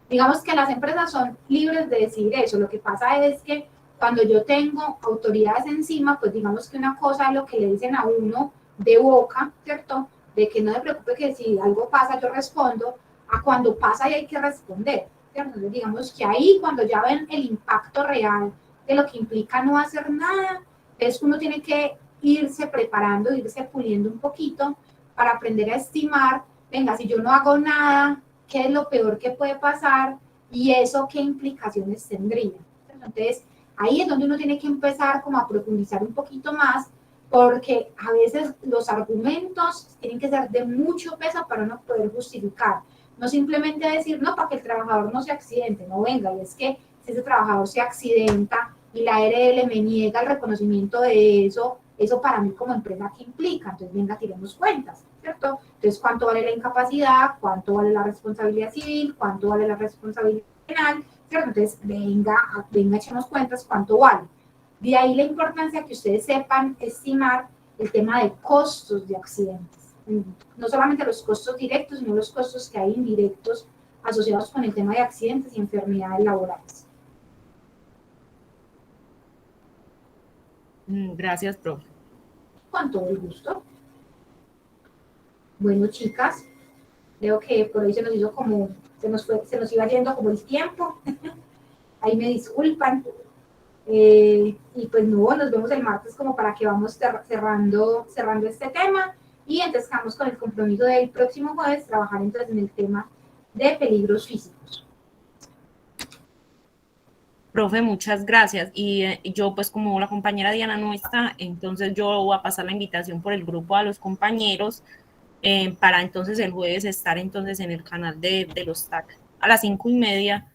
Digamos que las empresas son libres de decidir eso. Lo que pasa es que cuando yo tengo autoridades encima, pues digamos que una cosa es lo que le dicen a uno de boca, ¿cierto? De que no se preocupe que si algo pasa yo respondo, a cuando pasa y hay que responder, ¿cierto? Entonces digamos que ahí cuando ya ven el impacto real de lo que implica no hacer nada, entonces uno tiene que irse preparando, irse puliendo un poquito para aprender a estimar, venga, si yo no hago nada, qué es lo peor que puede pasar y eso qué implicaciones tendría. Entonces, ahí es donde uno tiene que empezar como a profundizar un poquito más, porque a veces los argumentos tienen que ser de mucho peso para uno poder justificar. No simplemente decir, no, para que el trabajador no se accidente, no venga, y es que si ese trabajador se accidenta y la ARL me niega el reconocimiento de eso para mí como empresa, ¿qué implica? Entonces, venga, tiremos cuentas, ¿cierto? Entonces, ¿cuánto vale la incapacidad? ¿Cuánto vale la responsabilidad civil? ¿Cuánto vale la responsabilidad penal? ¿cierto? Entonces, venga, echemos cuentas cuánto vale. De ahí la importancia que ustedes sepan estimar el tema de costos de accidentes. No solamente los costos directos, sino los costos que hay indirectos asociados con el tema de accidentes y enfermedades laborales. Gracias, profe. Con todo el gusto. Bueno, chicas, creo que por hoy se nos hizo como, se nos iba yendo como el tiempo. Ahí me disculpan. Y pues no, nos vemos el martes como para que vamos cerrando este tema y entonces estamos con el compromiso del próximo jueves trabajar entonces en el tema de peligros físicos. Profe, muchas gracias. Y yo, pues como la compañera Diana no está, entonces yo voy a pasar la invitación por el grupo a los compañeros para entonces el jueves estar entonces en el canal de los TAC a las 5:30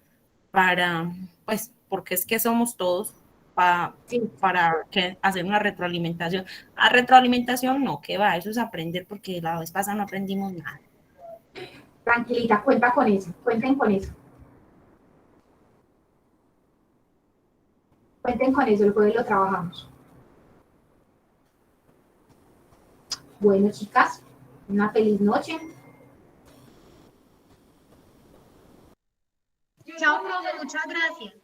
para, pues, porque es que somos todos Sí. para hacer una retroalimentación. A retroalimentación no, que va, eso es aprender porque la vez pasada no aprendimos nada. Tranquilita, cuenta con eso, cuenten con eso. Cuenten con eso, el jueves lo trabajamos. Bueno, chicas, una feliz noche. Chao, profe, muchas gracias.